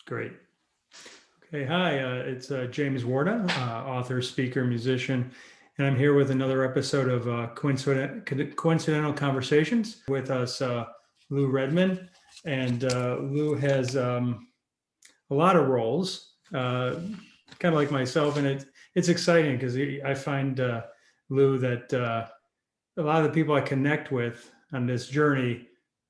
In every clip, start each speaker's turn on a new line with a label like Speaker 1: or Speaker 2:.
Speaker 1: Great. Okay, hi, it's James Warda, author, speaker, musician, and I'm here with another episode of Coincidental Conversations with us, Lou Redmond. And Lou has a lot of roles, kind of like myself, and it's exciting because I find, Lou, that a lot of the people I connect with on this journey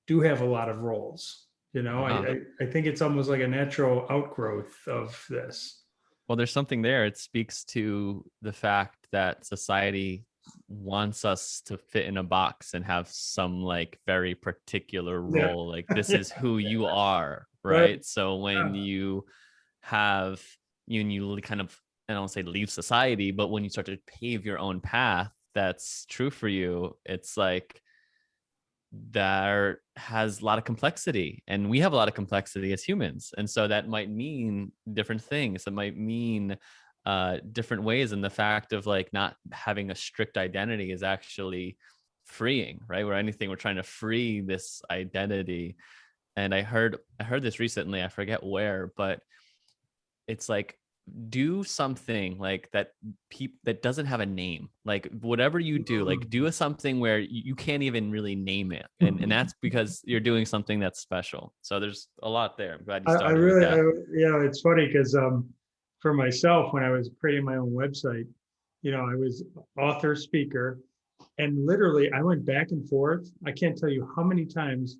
Speaker 1: do have a lot of roles.
Speaker 2: Uh-huh.
Speaker 1: I think it's almost like a natural outgrowth of this.
Speaker 2: Well, there's something there. It speaks to the fact that society wants us to fit in a box and have some like very particular
Speaker 1: Yeah.
Speaker 2: role. Like this
Speaker 1: Yeah.
Speaker 2: is who you are,
Speaker 1: Right.
Speaker 2: right? So when
Speaker 1: Yeah.
Speaker 2: have you kind of, I don't say leave society, but when you start to pave your own path that's true for you, it's like there has a lot of complexity, and we have a lot of complexity as humans, and so that might mean different things. It might mean different ways, and the fact of like not having a strict identity is actually freeing, right? Where anything, we're trying to free this identity. And I heard this recently, I forget where, but it's like, do something like that that doesn't have a name. Like whatever you do, like do something where you can't even really name it, and that's because you're doing something that's special. So there's a lot there. I'm glad you
Speaker 1: I
Speaker 2: started with
Speaker 1: really,
Speaker 2: that.
Speaker 1: it's funny because for myself, when I was creating my own website, I was author, speaker, and literally I went back and forth. I can't tell you how many times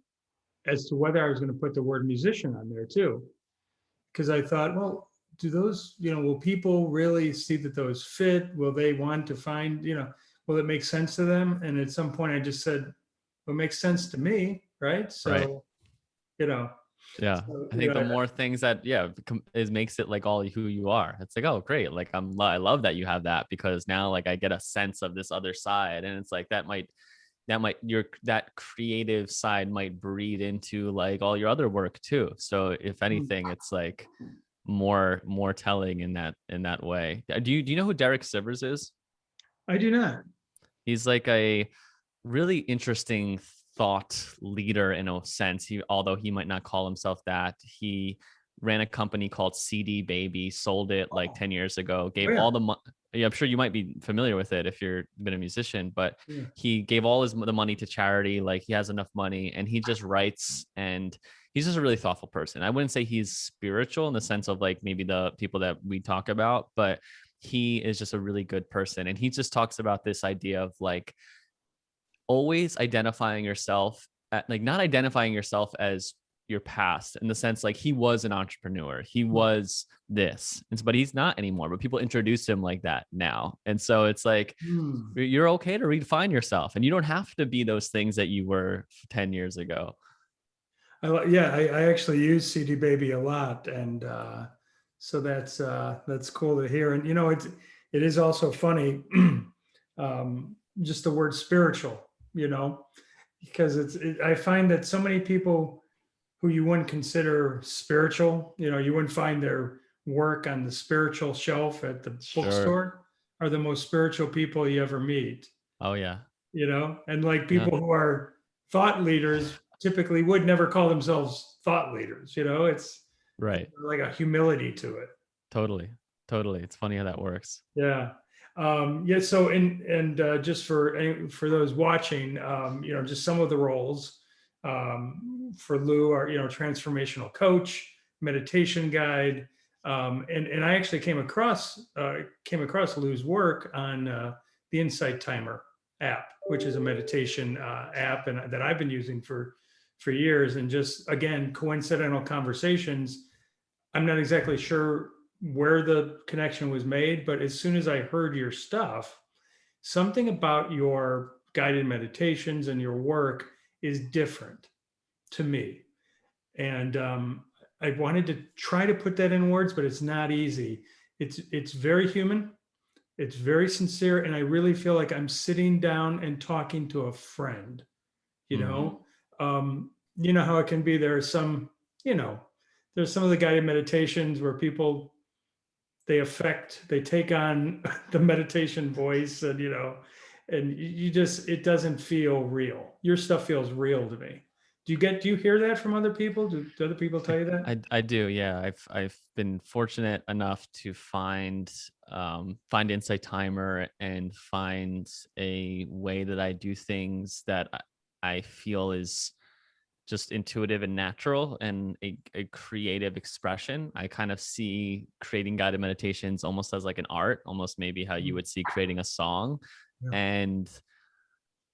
Speaker 1: as to whether I was going to put the word musician on there too. Because I thought, well, do those, will people really see that those fit? Will they want to find, will it make sense to them? And at some point I just said, well, it makes sense to me, right?
Speaker 2: Right.
Speaker 1: So, you know,
Speaker 2: Yeah.
Speaker 1: so,
Speaker 2: I think the more things that, yeah, is makes it like all who you are. It's like, oh, great. Like I love that you have that, because now like I get a sense of this other side. And it's like that creative side might breed into like all your other work too. So if anything, it's like more telling in that way. Do you know who Derek Sivers is?
Speaker 1: I do not.
Speaker 2: He's like a really interesting thought leader in a sense. Although he might not call himself that, he ran a company called CD Baby, sold it like
Speaker 1: Oh,
Speaker 2: 10 years ago, gave
Speaker 1: yeah.
Speaker 2: all the money. Yeah, I'm sure you might be familiar with it if you've been a musician, but
Speaker 1: Yeah.
Speaker 2: he gave all the money to charity. Like he has enough money, and he just writes, and he's just a really thoughtful person. I wouldn't say he's spiritual in the sense of like maybe the people that we talk about, but he is just a really good person. And he just talks about this idea of like always identifying yourself like not identifying yourself as your past, in the sense like he was an entrepreneur, he was this, but he's not anymore, but people introduce him like that now. And so it's like
Speaker 1: Hmm.
Speaker 2: you're okay to redefine yourself, and you don't have to be those things that you were 10 years ago.
Speaker 1: Yeah, I actually use CD Baby a lot, and so that's cool to hear. And it is also funny, just the word spiritual, because I find that so many people who you wouldn't consider spiritual, you wouldn't find their work on the spiritual shelf at the
Speaker 2: Sure.
Speaker 1: bookstore, are the most spiritual people you ever meet.
Speaker 2: Oh yeah.
Speaker 1: And like
Speaker 2: Yeah.
Speaker 1: people who are thought leaders typically would never call themselves thought leaders. It's
Speaker 2: Right.
Speaker 1: like a humility to it.
Speaker 2: Totally. Totally. It's funny how that works.
Speaker 1: Yeah. Yeah. So, and just for those watching, just some of the roles for Lou are, transformational coach, meditation guide, and I actually came across Lou's work on the Insight Timer app, which is a meditation app, and that I've been using for years. And just again, coincidental conversations. I'm not exactly sure where the connection was made, but as soon as I heard your stuff, something about your guided meditations and your work is different to me. And I wanted to try to put that in words, but it's not easy. It's very human. It's very sincere, and I really feel like I'm sitting down and talking to a friend. You
Speaker 2: Hmm.
Speaker 1: know, you know how it can be. You know, there's some of the guided meditations where people they take on the meditation voice, and and you just it doesn't feel real. Your stuff feels real to me. Do you hear that from other people? Do other people tell you that?
Speaker 2: I do, yeah. I've been fortunate enough to find Insight Timer and find a way that I do things that I feel is just intuitive and natural and a creative expression. I kind of see creating guided meditations almost as like an art, almost maybe how you
Speaker 1: Mm,
Speaker 2: would see creating a song.
Speaker 1: yeah.
Speaker 2: And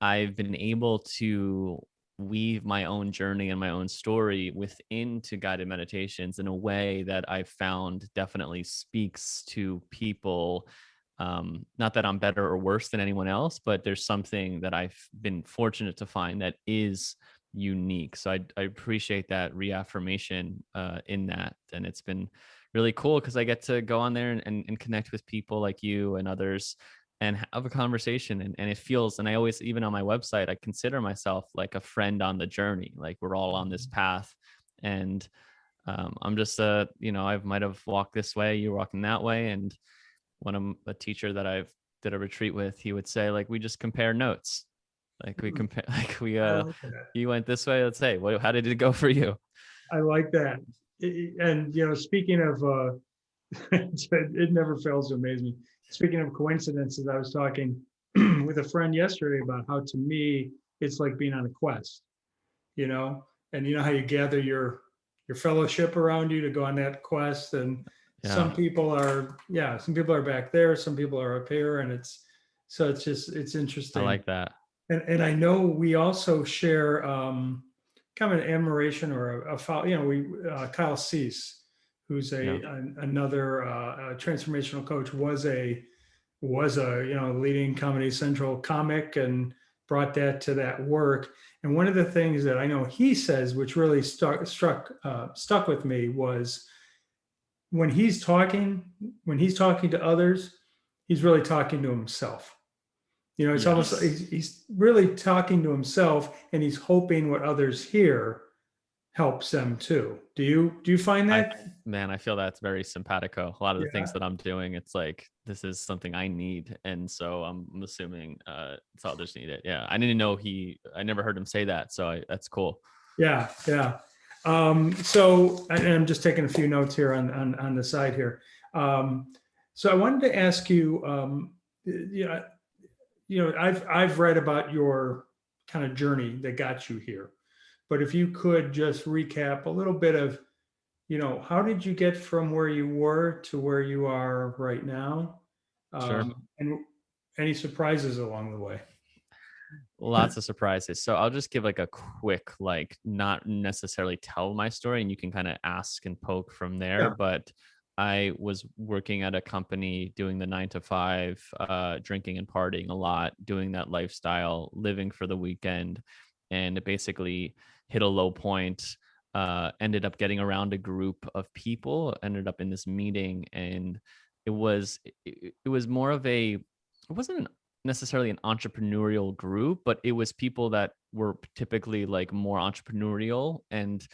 Speaker 2: I've been able to weave my own journey and my own story within to guided meditations in a way that I've found definitely speaks to people. Not that I'm better or worse than anyone else, but there's something that I've been fortunate to find that is unique. So I appreciate that reaffirmation in that. And it's been really cool because I get to go on there and connect with people like you and others and have a conversation, and it feels, and I always, even on my website, I consider myself like a friend on the journey, like we're all on this path. And I'm just I might have walked this way, you're walking that way. And when I'm a teacher that I've did a retreat with, he would say like we just compare notes, like we
Speaker 1: Mm,
Speaker 2: compare like we
Speaker 1: I like that.
Speaker 2: you went this way, let's say how did it go for you?
Speaker 1: I like that. And speaking of, it never fails to amaze me. Speaking of coincidences, I was talking with a friend yesterday about how, to me, it's like being on a quest, you know, and you know how you gather your fellowship around you to go on that quest. And
Speaker 2: Yeah,
Speaker 1: some people are back there, some people are up here, and it's
Speaker 2: I
Speaker 1: interesting.
Speaker 2: like that.
Speaker 1: And I know we also share kind of an admiration or we Kyle Cease, who's
Speaker 2: Yeah,
Speaker 1: another transformational coach, was a leading Comedy Central comic and brought that to that work. And one of the things that I know he says, which really stuck with me, was when he's talking to others, he's really talking to himself. It's almost like
Speaker 2: yes.
Speaker 1: he's really talking to himself, and he's hoping what others hear helps them too. Do you find
Speaker 2: I
Speaker 1: that?
Speaker 2: Man, I feel that's very simpatico. A lot of the things
Speaker 1: Yeah.
Speaker 2: that I'm doing, it's like this is something I need, and so I'm assuming it's others need it. Yeah, I didn't know I never heard him say that, so that's cool.
Speaker 1: Yeah. Yeah. So, and I'm just taking a few notes here on the side here. So I wanted to ask you, I've read about your kind of journey that got you here, but if you could just recap a little bit of, how did you get from where you were to where you are right now?
Speaker 2: Sure.
Speaker 1: And any surprises along the way?
Speaker 2: Lots of surprises. So I'll just give like a quick, like not necessarily tell my story, and you can kind of ask and poke from there.
Speaker 1: Yeah.
Speaker 2: But I was working at a company doing the 9 to 5, drinking and partying a lot, doing that lifestyle, living for the weekend, and it basically hit a low point. Ended up getting around a group of people, ended up in this meeting, and it was more of it wasn't necessarily an entrepreneurial group, but it was people that were typically like more entrepreneurial. And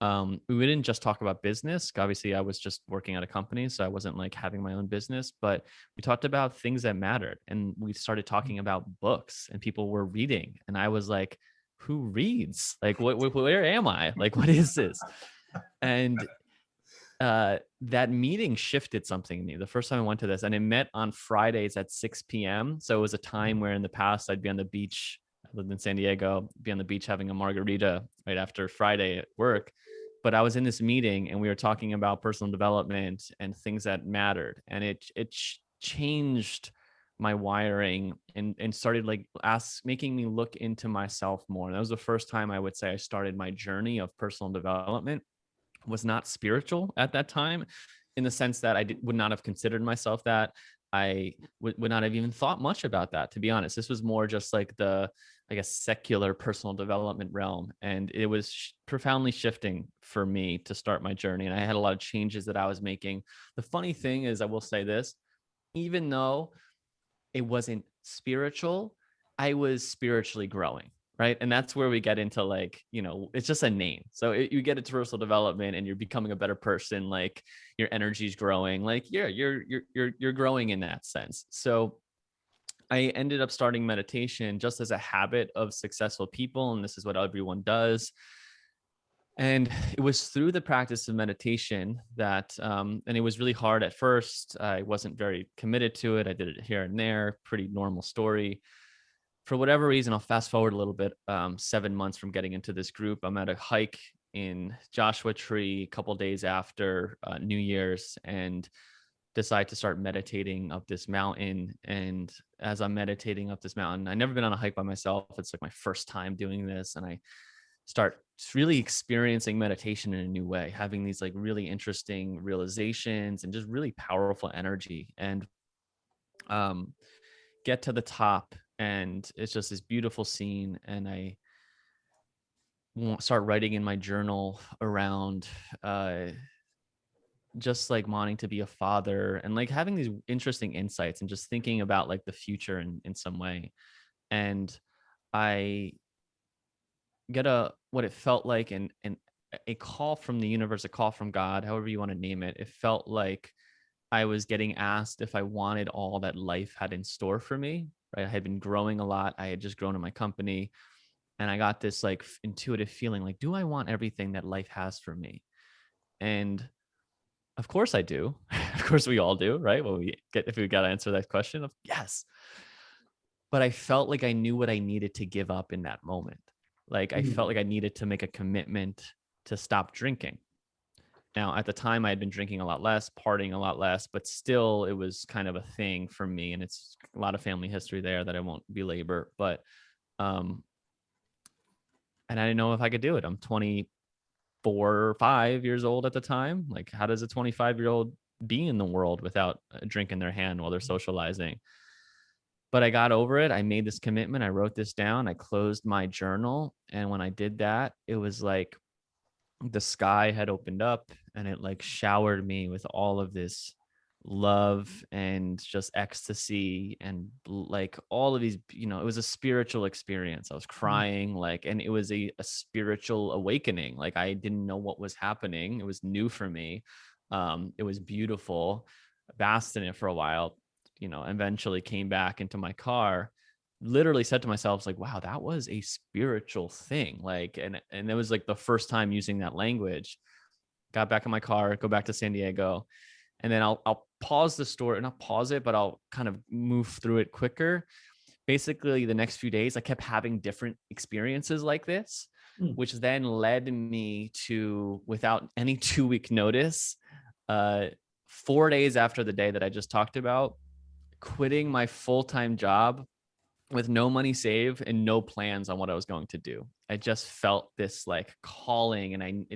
Speaker 2: we didn't just talk about business. Obviously, I was just working at a company, so I wasn't like having my own business, but we talked about things that mattered. And we started talking about books, and people were reading. And I was like, who reads? Like, where am I? Like, what is this? And that meeting shifted something in me the first time I went to this, and it met on Fridays at 6 p.m. So it was a time where in the past I'd be on the beach. I lived in San Diego, be on the beach having a margarita right after Friday at work. But I was in this meeting and we were talking about personal development and things that mattered, and it changed my wiring and started like making me look into myself more. And that was the first time I would say I started my journey of personal development. Was not spiritual at that time, in the sense that would not have considered myself that. I would not have even thought much about that, to be honest. This was more just like the, I guess, secular personal development realm. And it was profoundly shifting for me to start my journey. And I had a lot of changes that I was making. The funny thing is, I will say this, even though it wasn't spiritual, I was spiritually growing. Right. And that's where we get into like, it's just a name. So you get into personal development and you're becoming a better person. Like your energy's growing. Like, yeah, you're growing in that sense. So I ended up starting meditation just as a habit of successful people. And this is what everyone does. And it was through the practice of meditation that, and it was really hard at first. I wasn't very committed to it. I did it here and there, pretty normal story. For whatever reason, I'll fast forward a little bit. 7 months from getting into this group, I'm at a hike in Joshua Tree a couple days after New Year's, and decide to start meditating up this mountain. And as I'm meditating up this mountain, I've never been on a hike by myself. It's like my first time doing this, and I start really experiencing meditation in a new way, having these like really interesting realizations and just really powerful energy. And um, get to the top, and it's just this beautiful scene. And I start writing in my journal around uh, just like wanting to be a father and like having these interesting insights and just thinking about like the future in some way. And I get a what it felt like, and a call from the universe, a call from God, however you want to name it. It felt like I was getting asked if I wanted all that life had in store for me. Right, I had been growing a lot. I had just grown in my company, and I got this like intuitive feeling like, do I want everything that life has for me? And of course I do. Of course we all do, right? Well, if we got to answer that question, of yes. But I felt like I knew what I needed to give up in that moment. Like I felt
Speaker 1: Mm.
Speaker 2: like I needed to make a commitment to stop drinking. Now, at the time, I had been drinking a lot less, partying a lot less, but still, it was kind of a thing for me. And it's a lot of family history there that I won't belabor. But, um, and I didn't know if I could do it. I'm 24 or 5 years old at the time. Like, how does a 25-year-old be in the world without a drink in their hand while they're socializing? But I got over it. I made this commitment. I wrote this down. I closed my journal. And when I did that, it was like the sky had opened up, and it like showered me with all of this love and just ecstasy and like all of these, it was a spiritual experience. I was crying, like, and it was a spiritual awakening. Like I didn't know what was happening. It was new for me. It was beautiful. I basked in it for a while, eventually came back into my car, literally said to myself, like, wow, that was a spiritual thing. Like, and it was like the first time using that language. Got back in my car, go back to San Diego, and then I'll pause the story, not pause it, but I'll kind of move through it quicker. Basically, the next few days, I kept having different experiences like this,
Speaker 1: Mm.
Speaker 2: which then led me to, without any 2-week notice, 4 days after the day that I just talked about, quitting my full-time job with no money saved and no plans on what I was going to do. I just felt this like calling, and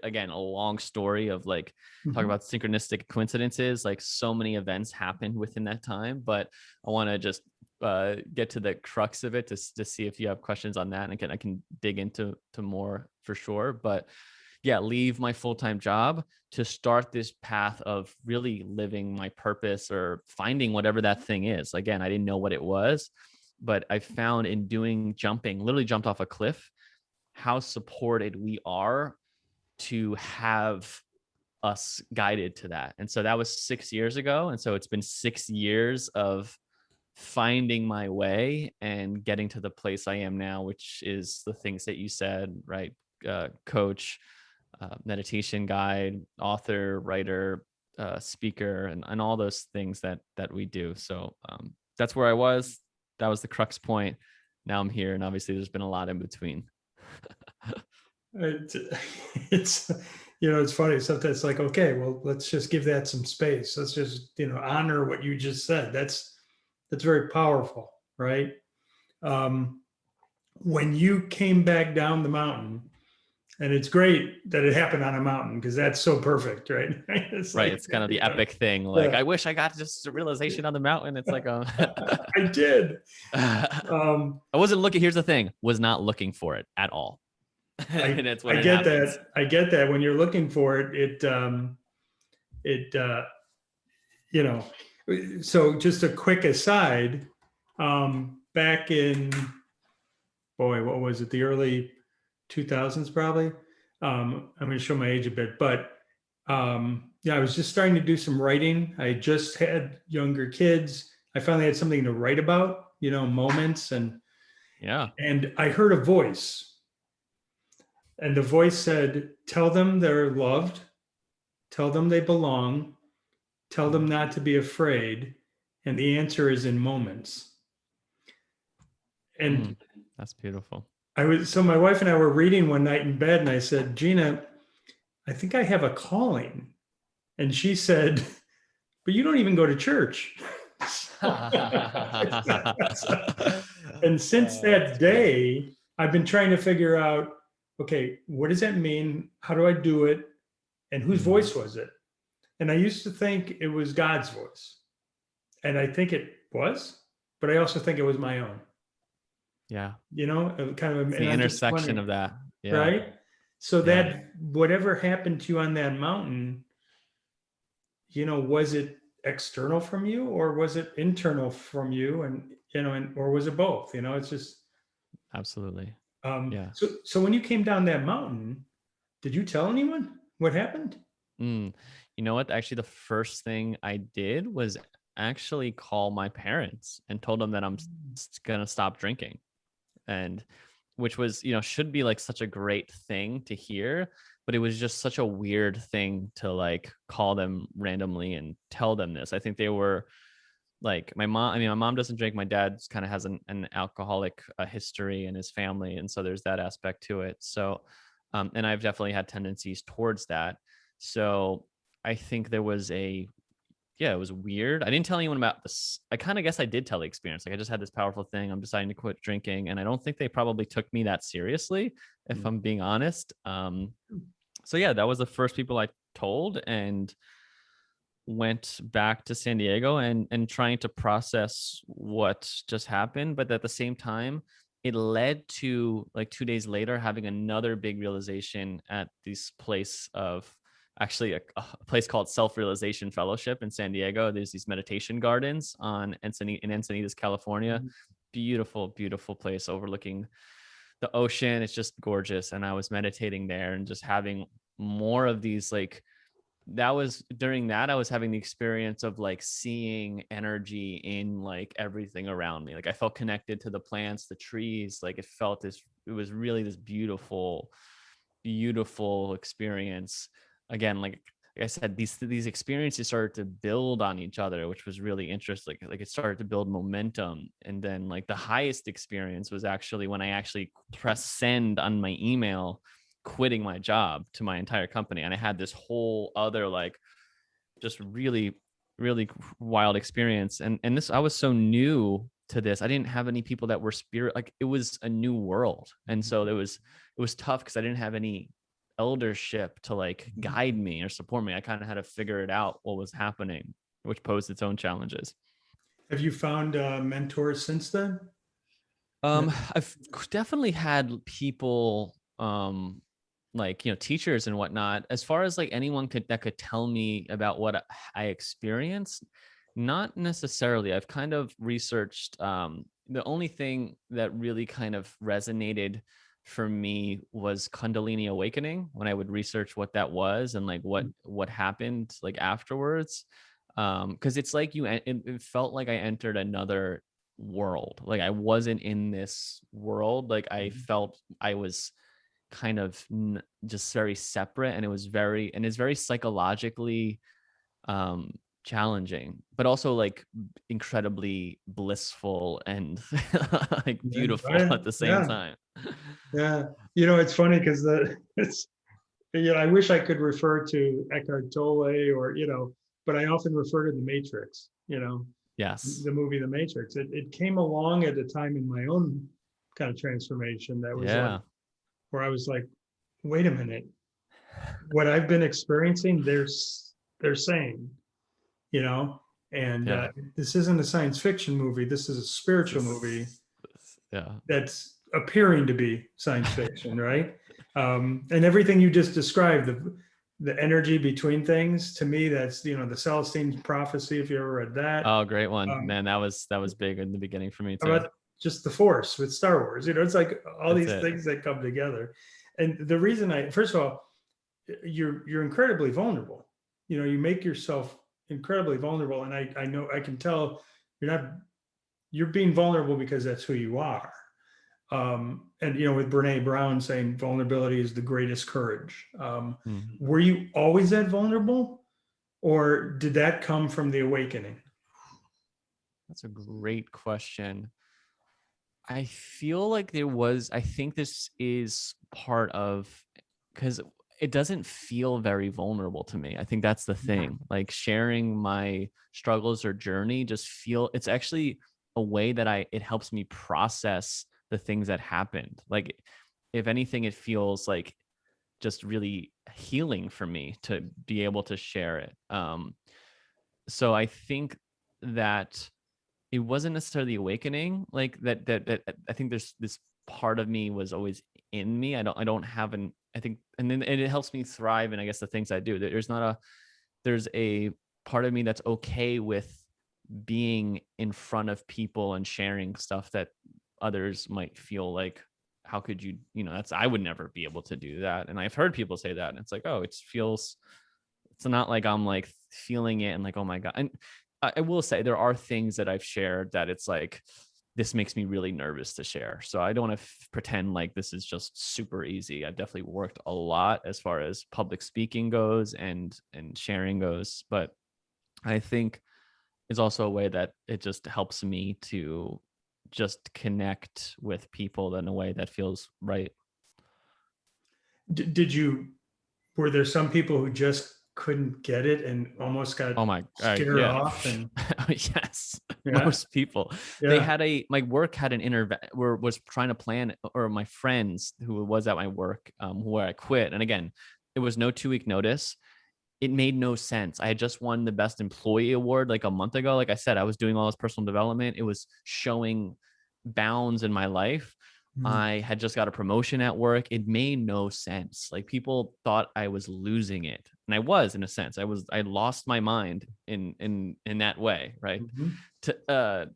Speaker 2: again, a long story of like talk
Speaker 1: Mhm.
Speaker 2: about synchronistic coincidences. Like so many events happened within that time, but I want to just get to the crux of it to see if you have questions on that, and I can dig into more for sure. But yeah, leave my full-time job to start this path of really living my purpose or finding whatever that thing is. Again, I didn't know what it was, but I found in doing jumping, literally jumped off a cliff, how supported we are to have us guided to that. And so that was 6 years ago. And so it's been 6 years of finding my way and getting to the place I am now, which is the things that you said, right? Coach, meditation guide, author, writer, speaker, and all those things that we do. So that's where I was. That was the crux point. Now I'm here, and obviously there's been a lot in between.
Speaker 1: It's, it's it's funny. Sometimes it's like, okay, well, let's just give that some space. Let's just honor what you just said. That's very powerful, right? Um, when you came back down the mountain, and it's great that it happened on a mountain because that's so perfect, right? It's
Speaker 2: Right.
Speaker 1: like,
Speaker 2: It's kind of the epic thing. Like,
Speaker 1: yeah,
Speaker 2: I wish I got just a realization on the mountain. It's like,
Speaker 1: I did.
Speaker 2: I
Speaker 1: Um,
Speaker 2: wasn't looking. Here's the thing: was not looking for it at all,
Speaker 1: I
Speaker 2: and it's
Speaker 1: I
Speaker 2: when it
Speaker 1: get
Speaker 2: happens.
Speaker 1: that. I get that. When you're looking for it, it you know. So just a quick aside. Back in, boy, what was it? The early 2000s, probably. I'm going to show my age a bit, but yeah, I was just starting to do some writing. I just had younger kids. I finally had something to write about, moments,
Speaker 2: Yeah.
Speaker 1: and I heard a voice, And the voice said, tell them they're loved, tell them they belong, tell them not to be afraid. And the answer is in moments. And
Speaker 2: Mm, that's beautiful.
Speaker 1: so my wife and I were reading one night in bed, and I said, Gina, I think I have a calling. And she said, but you don't even go to church. And since that
Speaker 2: That's great.
Speaker 1: day, I've been trying to figure out, okay, what does that mean? How do I do it? And whose
Speaker 2: Mhm.
Speaker 1: voice was it? And I used to think it was God's voice. And I think it was, but I also think it was my own,
Speaker 2: Yeah.
Speaker 1: kind of,
Speaker 2: It's
Speaker 1: and
Speaker 2: the
Speaker 1: I'm just
Speaker 2: intersection
Speaker 1: wondering,
Speaker 2: of that. Yeah.
Speaker 1: right? So
Speaker 2: Yeah.
Speaker 1: that whatever happened to you on that mountain, was it external from you or was it internal from you? Or was it both? It's just,
Speaker 2: Absolutely. Yeah.
Speaker 1: so when you came down that mountain, did you tell anyone what happened?
Speaker 2: Mm. You know what? Actually, the first thing I did was actually call my parents and told them that I'm gonna stop drinking, and which was, should be like such a great thing to hear, but it was just such a weird thing to like call them randomly and tell them this. I think they were like my mom. I mean, my mom doesn't drink. My dad's kind of has an alcoholic history in his family, and so there's that aspect to it. So, and I've definitely had tendencies towards that. So I think there was yeah, it was weird. I didn't tell anyone about this. I kind of guess I did tell the experience. Like I just had this powerful thing. I'm deciding to quit drinking, and I don't think they probably took me that seriously, if I'm being honest. So yeah, that was the first people I told, and went back to San Diego and trying to process what just happened. But at the same time, it led to like 2 days later having another big realization at this place of actually a place called Self-Realization Fellowship in San Diego. There's these meditation gardens in Encinitas, California. Beautiful, beautiful place overlooking the ocean. It's just gorgeous. And I was meditating there and just having more of these like that was during that I was having the experience of like seeing energy in like everything around me. Like I felt connected to the plants, the trees. Like it was really this beautiful, beautiful experience. Again, like I said, these experiences started to build on each other, which was really interesting. Like it started to build momentum. And then like the highest experience was actually when I actually pressed send on my email, quitting my job to my entire company. And I had this whole other like just really, really wild experience. And this I was so new to this. I didn't have any people that were spirit, like it was a new world. And so it was tough because I didn't have any eldership to like guide me or support me. I kind of had to figure it out what was happening, which posed its own challenges.
Speaker 1: Have you found mentors since then?
Speaker 2: I've definitely had people, like teachers and whatnot. As far as like anyone that could tell me about what I experienced, not necessarily. I've kind of researched. The only thing that really kind of resonated for me was Kundalini awakening when I would research what that was and like what happened like afterwards. Because it's like it felt like I entered another world. Like I wasn't in this world. Like I felt I was kind of just very separate, and it's very psychologically um challenging, but also like incredibly blissful and like beautiful
Speaker 1: Right?
Speaker 2: at the same
Speaker 1: Yeah,
Speaker 2: time.
Speaker 1: yeah. It's funny because I wish I could refer to Eckhart Tolle but I often refer to The Matrix,
Speaker 2: Yes.
Speaker 1: the movie The Matrix. It came along at a time in my own kind of transformation that was like,
Speaker 2: Yeah.
Speaker 1: where I was like, wait a minute, what I've been experiencing, they're saying, you know, and
Speaker 2: Yeah.
Speaker 1: this isn't a science fiction movie. This is a
Speaker 2: This
Speaker 1: spiritual movie
Speaker 2: is yeah.
Speaker 1: that's appearing to be science fiction, right? And everything you just described, the energy between things, to me, that's the Celestine prophecy. If you ever read that,
Speaker 2: Oh, great one,
Speaker 1: um,
Speaker 2: man. That was big in the beginning for me too.
Speaker 1: about just the Force with Star Wars, it's like all
Speaker 2: That's
Speaker 1: these
Speaker 2: it.
Speaker 1: things that come together. And the reason first of all, you're incredibly vulnerable. You make yourself incredibly vulnerable, and I know I can tell you're not you're being vulnerable because that's who you are. And with Brene Brown saying vulnerability is the greatest courage.
Speaker 2: Mhm.
Speaker 1: Were you always that vulnerable, or did that come from the awakening?
Speaker 2: That's a great question. I feel like I think this is part of, because it doesn't feel very vulnerable to me. I think that's the thing. Like sharing my struggles or journey it's actually a way that it helps me process the things that happened. Like, if anything, it feels like just really healing for me to be able to share it. So I think that it wasn't necessarily awakening, like that I think there's this part of me was always in me. I don't have an I think and then and it helps me thrive, and I guess the things I do. There's a part of me that's okay with being in front of people and sharing stuff that others might feel like, how could you, that's, I would never be able to do that. And I've heard people say that, and it's like, oh, it's not like I'm like feeling it and like, oh my God. And I will say there are things that I've shared that it's like, this makes me really nervous to share. So I don't want to pretend like this is just super easy. I've definitely worked a lot as far as public speaking goes and sharing goes. But I think it's also a way that it just helps me to just connect with people in a way that feels right.
Speaker 1: Did you Were there some people who just couldn't get it and almost got
Speaker 2: Oh my,
Speaker 1: scared
Speaker 2: yeah.
Speaker 1: off? And
Speaker 2: Yes,
Speaker 1: yeah,
Speaker 2: most people. They
Speaker 1: yeah.
Speaker 2: had my work had an was trying to plan, or my friends who was at my work, where I quit. And again, it was no 2 week notice. It made no sense. I had just won the best employee award like a month ago. Like I said, I was doing all this personal development. It was showing bounds in my life.
Speaker 1: Mm.
Speaker 2: I had just got a promotion at work. It made no sense. Like, people thought I was losing it. And I was, in a sense. I lost my mind in that way, right?
Speaker 1: Mhm.
Speaker 2: To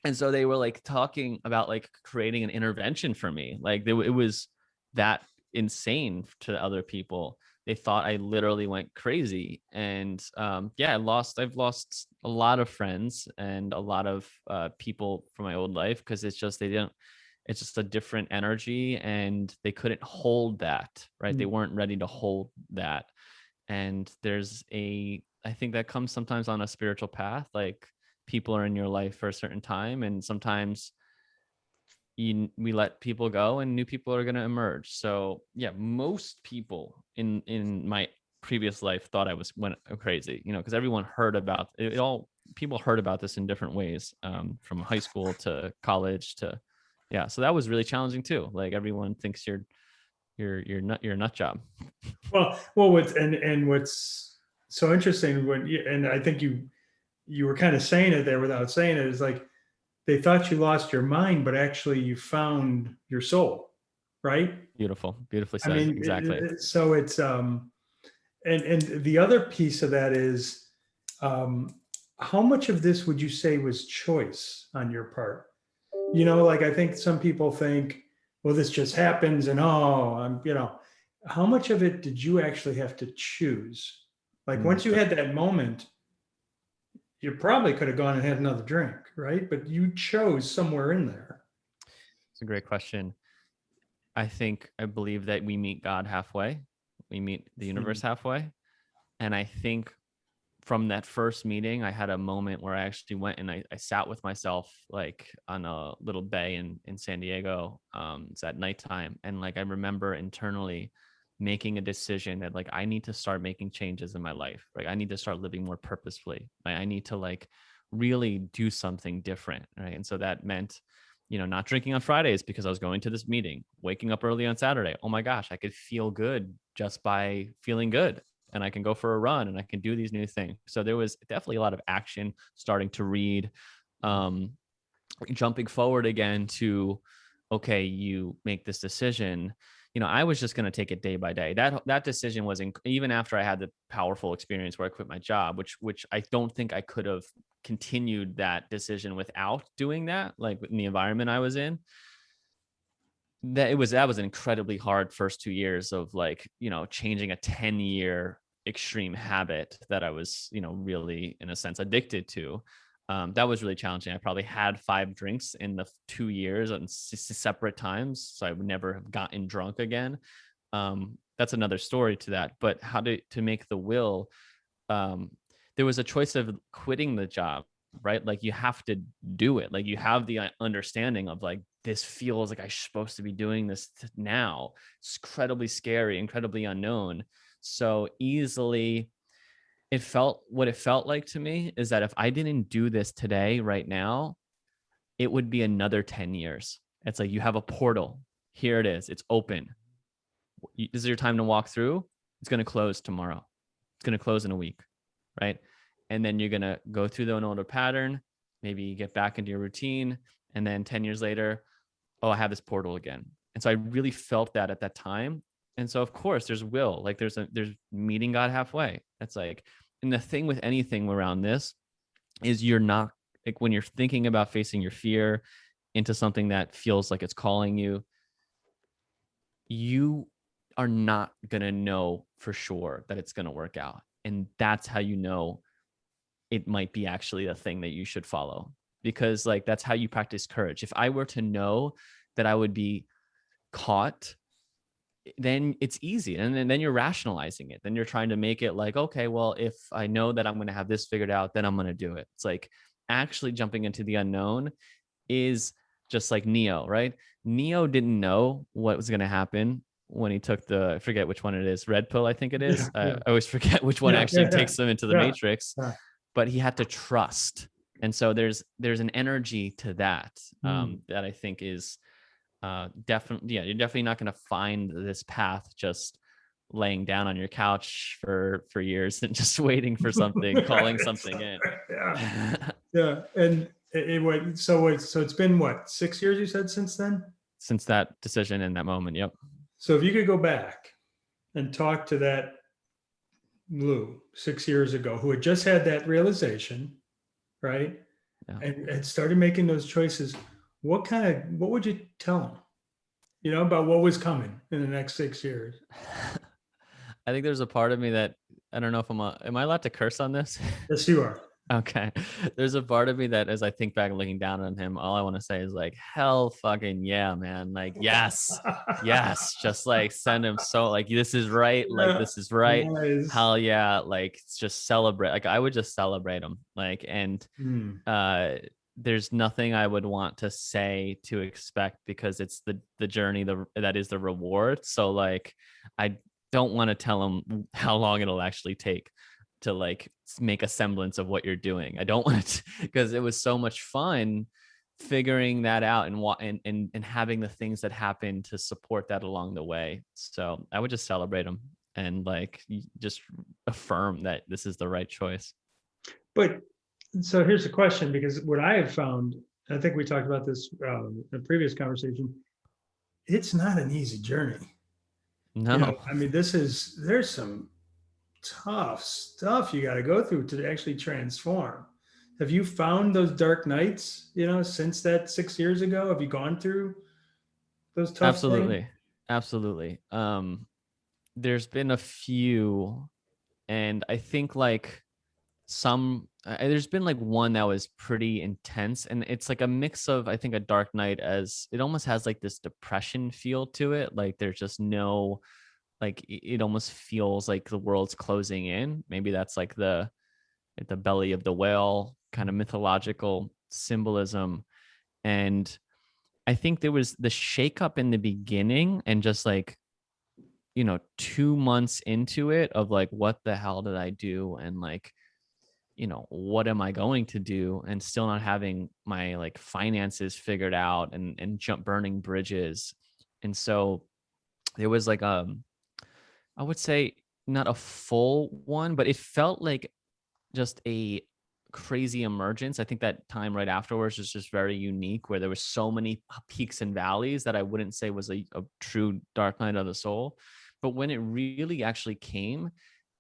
Speaker 2: And so they were like talking about like creating an intervention for me. Like, it was that insane to other people. They thought I literally went crazy. And yeah, I've lost a lot of friends and a lot of people from my old life, because it's just a different energy, and they couldn't hold that, right? They
Speaker 1: Mm.
Speaker 2: weren't ready to hold that. And I think that comes sometimes on a spiritual path. Like, people are in your life for a certain time, and sometimes we let people go and new people are going to emerge. So yeah, most people in my previous life thought I went crazy, because everyone heard about it, all people heard about this in different ways, from high school to college to, yeah. So that was really challenging too. Like, everyone thinks you're a nut job.
Speaker 1: Well, what's so interesting and I think you were kind of saying it there without saying it, is like they thought you lost your mind, but actually you found your soul, right?
Speaker 2: Beautiful, beautifully
Speaker 1: I
Speaker 2: said,
Speaker 1: mean,
Speaker 2: exactly.
Speaker 1: so it's and the other piece of that is, um, how much of this would you say was choice on your part? Like I think some people think, well, this just happens, and how much of it did you actually have to choose? Like once you
Speaker 2: But
Speaker 1: had that moment, you probably could have gone and had another drink, right? But you chose somewhere in there.
Speaker 2: it's a great question. I believe that we meet God halfway, we meet the universe
Speaker 1: Mm.
Speaker 2: halfway. And I think from that first meeting, I had a moment where I actually went and I sat with myself, like on a little bay in San Diego. It's at nighttime. And like, I remember internally making a decision that like, I need to start making changes in my life. Like, I need to start living more purposefully. I need to like really do something different. Right. And so that meant, not drinking on Fridays because I was going to this meeting, waking up early on Saturday. Oh my gosh, I could feel good just by feeling good, and I can go for a run and I can do these new things. So there was definitely a lot of action, starting to read, um, jumping forward again to, okay, you make this decision. I was just going to take it day by day. That decision was even after I had the powerful experience where I quit my job, which I don't think I could have continued that decision without doing that, like in the environment I was in. That was an incredibly hard first 2 years of like, changing a 10-year extreme habit that I was, really in a sense addicted to. That was really challenging. I probably had 5 drinks in the 2 years on separate times, so I would never have gotten drunk again. That's another story to that. But how to make the will, um, there was a choice of quitting the job, right? Like you have to do it. Like you have the understanding of like, this feels like I'm supposed to be doing this now. It's incredibly scary, incredibly unknown. So easily, what it felt like to me is that if I didn't do this today, right now, it would be another 10 years. It's like you have a portal. Here it is. It's open. This is your time to walk through. It's going to close tomorrow. It's going to close in a week, right? And then you're going to go through the older pattern, maybe get back into your routine. And then 10 years later, oh, I have this portal again. And so I really felt that at that time. And so of course there's will, like there's meeting God halfway. That's like, and the thing with anything around this is you're not, like when you're thinking about facing your fear into something that feels like it's calling you, you are not going to know for sure that it's going to work out. And that's how you know it might be actually a thing that you should follow, because like that's how you practice courage. If I were to know that I would be caught, then it's easy. And then you're rationalizing it. Then you're trying to make it like, okay, well, if I know that I'm going to have this figured out, then I'm going to do it. It's like actually jumping into the unknown is just like Neo, right? Neo didn't know what was going to happen when he took I forget which one it is, red pill, I think it is. I always forget which one actually takes him into the Matrix, but he had to trust. And so there's an energy to that, that I think is definitely, yeah, you're definitely not going to find this path just laying down on your couch for years and just waiting for something, calling something in.
Speaker 1: Yeah. And it went, so it's been what, 6 years you said since then?
Speaker 2: Since that decision in that moment. Yep.
Speaker 1: So if you could go back and talk to that Lou 6 years ago, who had just had that realization, right?
Speaker 2: Yeah.
Speaker 1: And had started making those choices, what would you tell him, about what was coming in the next 6 years?
Speaker 2: I think there's a part of me that, I don't know if am I allowed to curse on this?
Speaker 1: Yes, you are.
Speaker 2: Okay. There's a part of me that as I think back looking down on him, all I want to say is like, hell fucking yeah, man. Like, yes, yes. Just like send him so like, this is right. Like, this is right.
Speaker 1: Nice.
Speaker 2: Hell yeah. Like, just celebrate. Like, I would just celebrate him. Like, and there's nothing I would want to say to expect, because it's the journey that is the reward. So like, I don't want to tell him how long it'll actually take to like make a semblance of what you're doing. I don't want to, because it was so much fun figuring that out and having the things that happen to support that along the way. So I would just celebrate them and like just affirm that this is the right choice.
Speaker 1: But so here's the question, because what I have found, I think we talked about this in a previous conversation, it's not an easy journey.
Speaker 2: No.
Speaker 1: I mean, there's some tough stuff you got to go through to actually transform. Have you found those dark nights, since that 6 years ago? Have you gone through those tough
Speaker 2: Absolutely.
Speaker 1: things?
Speaker 2: Absolutely. There's been a few, and I think like there's been like one that was pretty intense, and it's like a mix of, I think, a dark night, as it almost has like this depression feel to it. Like there's just no, like it almost feels like the world's closing in. Maybe that's like the belly of the whale kind of mythological symbolism. And I think there was the shakeup in the beginning, and just like, 2 months into it, of like, what the hell did I do? And like, what am I going to do? And still not having my like finances figured out, and burning bridges. And so there was like, I would say not a full one, but it felt like just a crazy emergence. I think that time right afterwards was just very unique, where there were so many peaks and valleys that I wouldn't say was a true dark night of the soul. But when it really actually came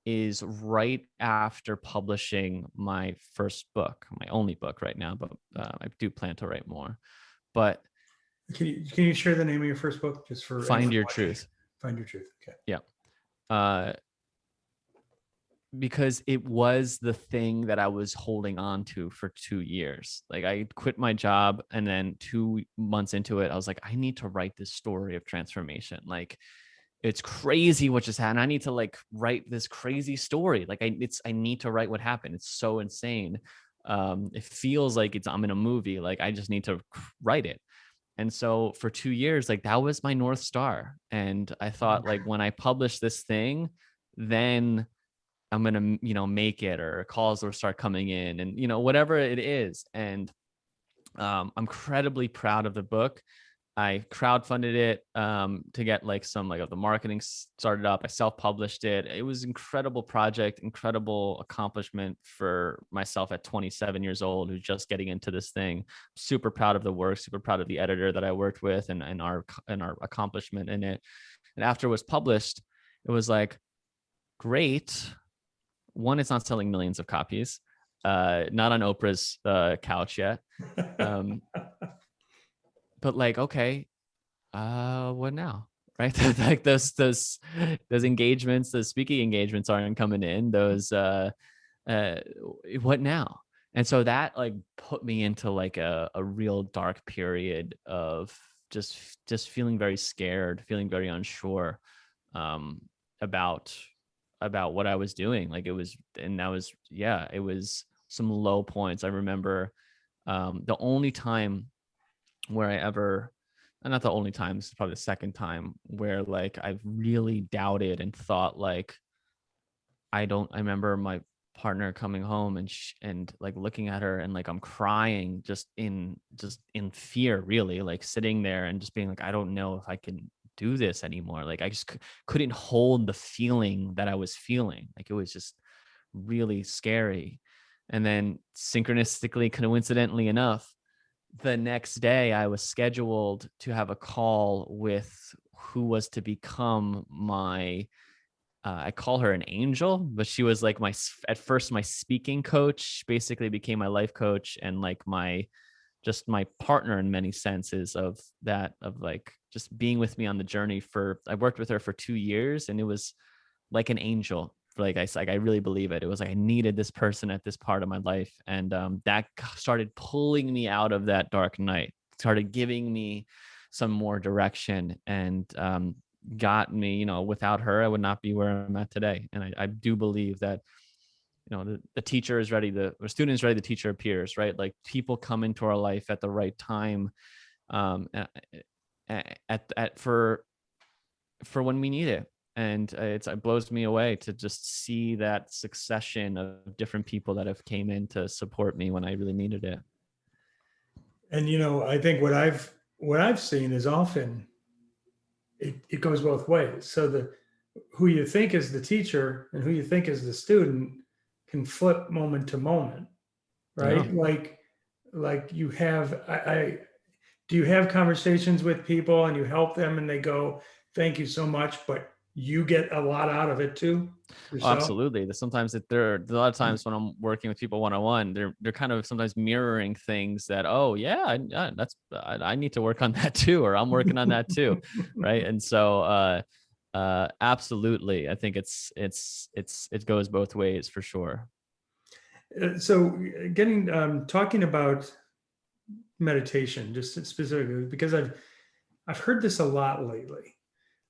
Speaker 2: is right after publishing my first book, my only book right now, but I do plan to write more. But
Speaker 1: Can you share the name of your first book, just for
Speaker 2: Find Your Truth.
Speaker 1: Find Your Truth. Okay.
Speaker 2: Yeah. Uh, because it was the thing that I was holding on to for 2 years. Like I quit my job, and then 2 months into it, I was like, I need to write this story of transformation. Like it's crazy what just happened. I need to like write this crazy story. Like I need to write what happened. It's so insane. It feels like I'm in a movie. Like I just need to write it. And so for 2 years, like that was my North Star. And I thought like when I publish this thing, then I'm going to, make it, or calls will start coming in, and, whatever it is. And I'm incredibly proud of the book. I crowdfunded it to get like some like of the marketing started up. I self-published it. It was an incredible project, incredible accomplishment for myself at 27 years old, who's just getting into this thing. Super proud of the work, super proud of the editor that I worked with, and our accomplishment in it. And after it was published, it was like, great. One, it's not selling millions of copies. Not on Oprah's couch yet. But like, okay, what now? Right? Like those engagements, those speaking engagements aren't coming in. Those what now? And so that like put me into like a real dark period of just feeling very scared, feeling very unsure um, about what I was doing. Like it was, and that was, yeah, it was some low points. I remember the only time where I ever, and not the only time, this is probably the second time where like I've really doubted and thought like, I remember my partner coming home, and like looking at her, and like I'm crying just in fear, really, like sitting there and just being like, I don't know if I can do this anymore. Like I just couldn't hold the feeling that I was feeling. Like it was just really scary. And then synchronistically, coincidentally enough, the next day I was scheduled to have a call with who was to become my I call her an angel, but she was like at first my speaking coach, basically became my life coach, and like my partner in many senses of that, of like just being with me on the journey. I worked with her for 2 years, and it was like an angel. I really believe it. It was like I needed this person at this part of my life, and that started pulling me out of that dark night, started giving me some more direction, and got me. Without her, I would not be where I'm at today. And I do believe that the teacher is ready, the student is ready, the teacher appears, right? Like people come into our life at the right time, for when we need it. And it blows me away to just see that succession of different people that have came in to support me when I really needed it.
Speaker 1: And I think what I've seen is often it goes both ways. So the who you think is the teacher and who you think is the student can flip moment to moment,
Speaker 2: Yeah.
Speaker 1: right? Like you have I do you have conversations with people and you help them and they go, thank you so much, but you get a lot out of it too
Speaker 2: Oh,
Speaker 1: yourself?
Speaker 2: absolutely. Sometimes there are a lot of times when I'm working with people one-on-one, they're kind of sometimes mirroring things that, oh yeah, I need to work on that too, or I'm working on that too, right? And so absolutely, I think it goes both ways for sure.
Speaker 1: So getting talking about meditation just specifically because I've heard this a lot lately.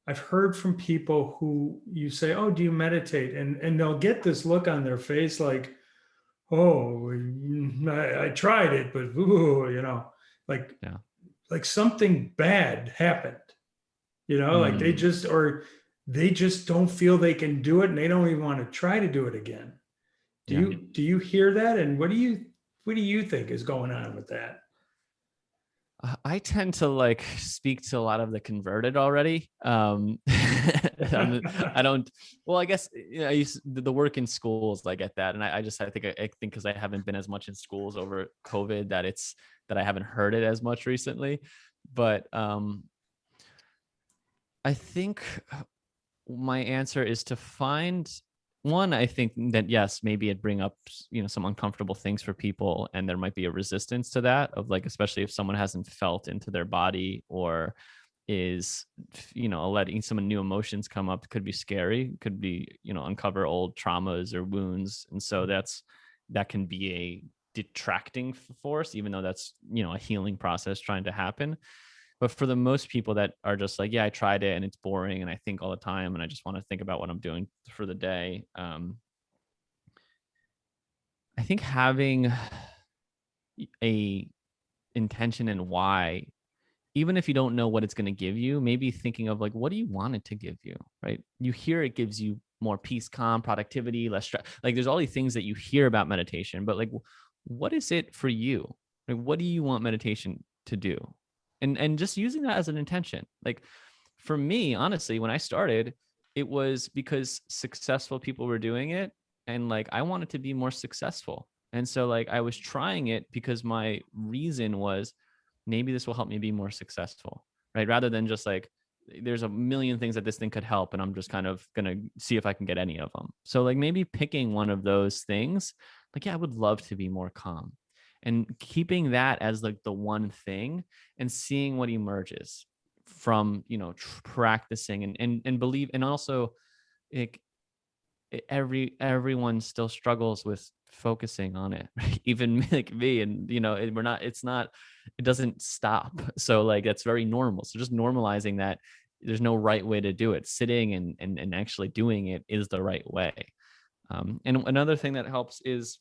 Speaker 1: I've heard from people who you say, "Oh, do you meditate?" and they'll get this look on their face like, "Oh, I tried it, but ooh, like
Speaker 2: Yeah.
Speaker 1: like something bad happened." Like
Speaker 2: Mm,
Speaker 1: they just don't feel they can do it, and they don't even want to try to do it again. Do
Speaker 2: yeah.
Speaker 1: you hear that? And what do you think is going on with that?
Speaker 2: I tend to like speak to a lot of the converted already. I don't. Well, I guess I use the work in schools. I get that, and I think because I haven't been as much in schools over COVID that I haven't heard it as much recently. But I think my answer is to find one. I think that yes, maybe it bring up some uncomfortable things for people, and there might be a resistance to that, of like, especially if someone hasn't felt into their body, or is, letting some new emotions come up. Could be scary, could be, uncover old traumas or wounds. And so that can be a detracting force, even though that's, a healing process trying to happen. But for the most people that are just like, yeah, I tried it and it's boring and I think all the time and I just want to think about what I'm doing for the day. I think having a intention and why, even if you don't know what it's going to give you, maybe thinking of like, what do you want it to give you, right? You hear it gives you more peace, calm, productivity, less stress. Like there's all these things that you hear about meditation, but like, what is it for you? Like, what do you want meditation to do? And just using that as an intention. Like for me, honestly, when I started, it was because successful people were doing it. And like, I wanted to be more successful. And so like, I was trying it because my reason was, maybe this will help me be more successful, right? Rather than just like, there's a million things that this thing could help, and I'm just kind of going to see if I can get any of them. So like maybe picking one of those things, like, yeah, I would love to be more calm, and keeping that as like the one thing and seeing what emerges from, practicing and believe. And also, like, everyone still struggles with focusing on it, right? Even like me, and we're not, it's not, it doesn't stop. So like that's very normal. So just normalizing that there's no right way to do it. Sitting and actually doing it is the right way. And another thing that helps is,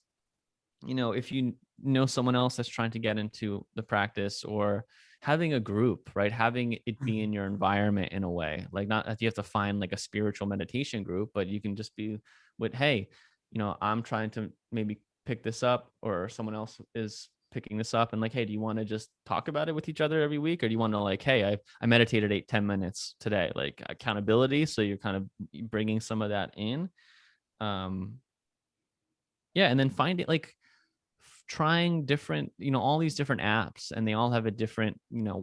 Speaker 2: if you know someone else that's trying to get into the practice, or having a group, right? Having it be in your environment in a way, like not that you have to find like a spiritual meditation group, but you can just be with, hey, I'm trying to maybe pick this up, or someone else is picking this up, and like, hey, do you want to just talk about it with each other every week? Or do you want to like, hey, I meditated 8-10 minutes today, like accountability. So you're kind of bringing some of that in. Um, yeah. And then find it like, trying different, all these different apps, and they all have a different,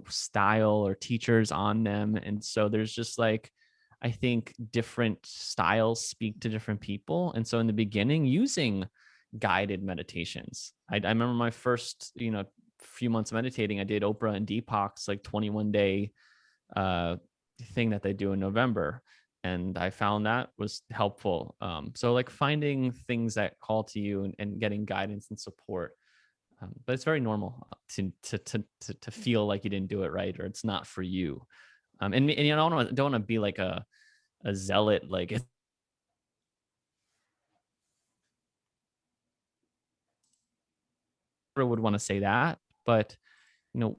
Speaker 2: style or teachers on them. And so there's just like, I think different styles speak to different people. And so in the beginning, using guided meditations, I remember my first, few months meditating, I did Oprah and Deepak's like 21-day thing that they do in November. And I found that was helpful. So like finding things that call to you, and getting guidance and support. But it's very normal to feel like you didn't do it right, or it's not for you. And you don't want to be like a zealot, like I would want to say that. But you know,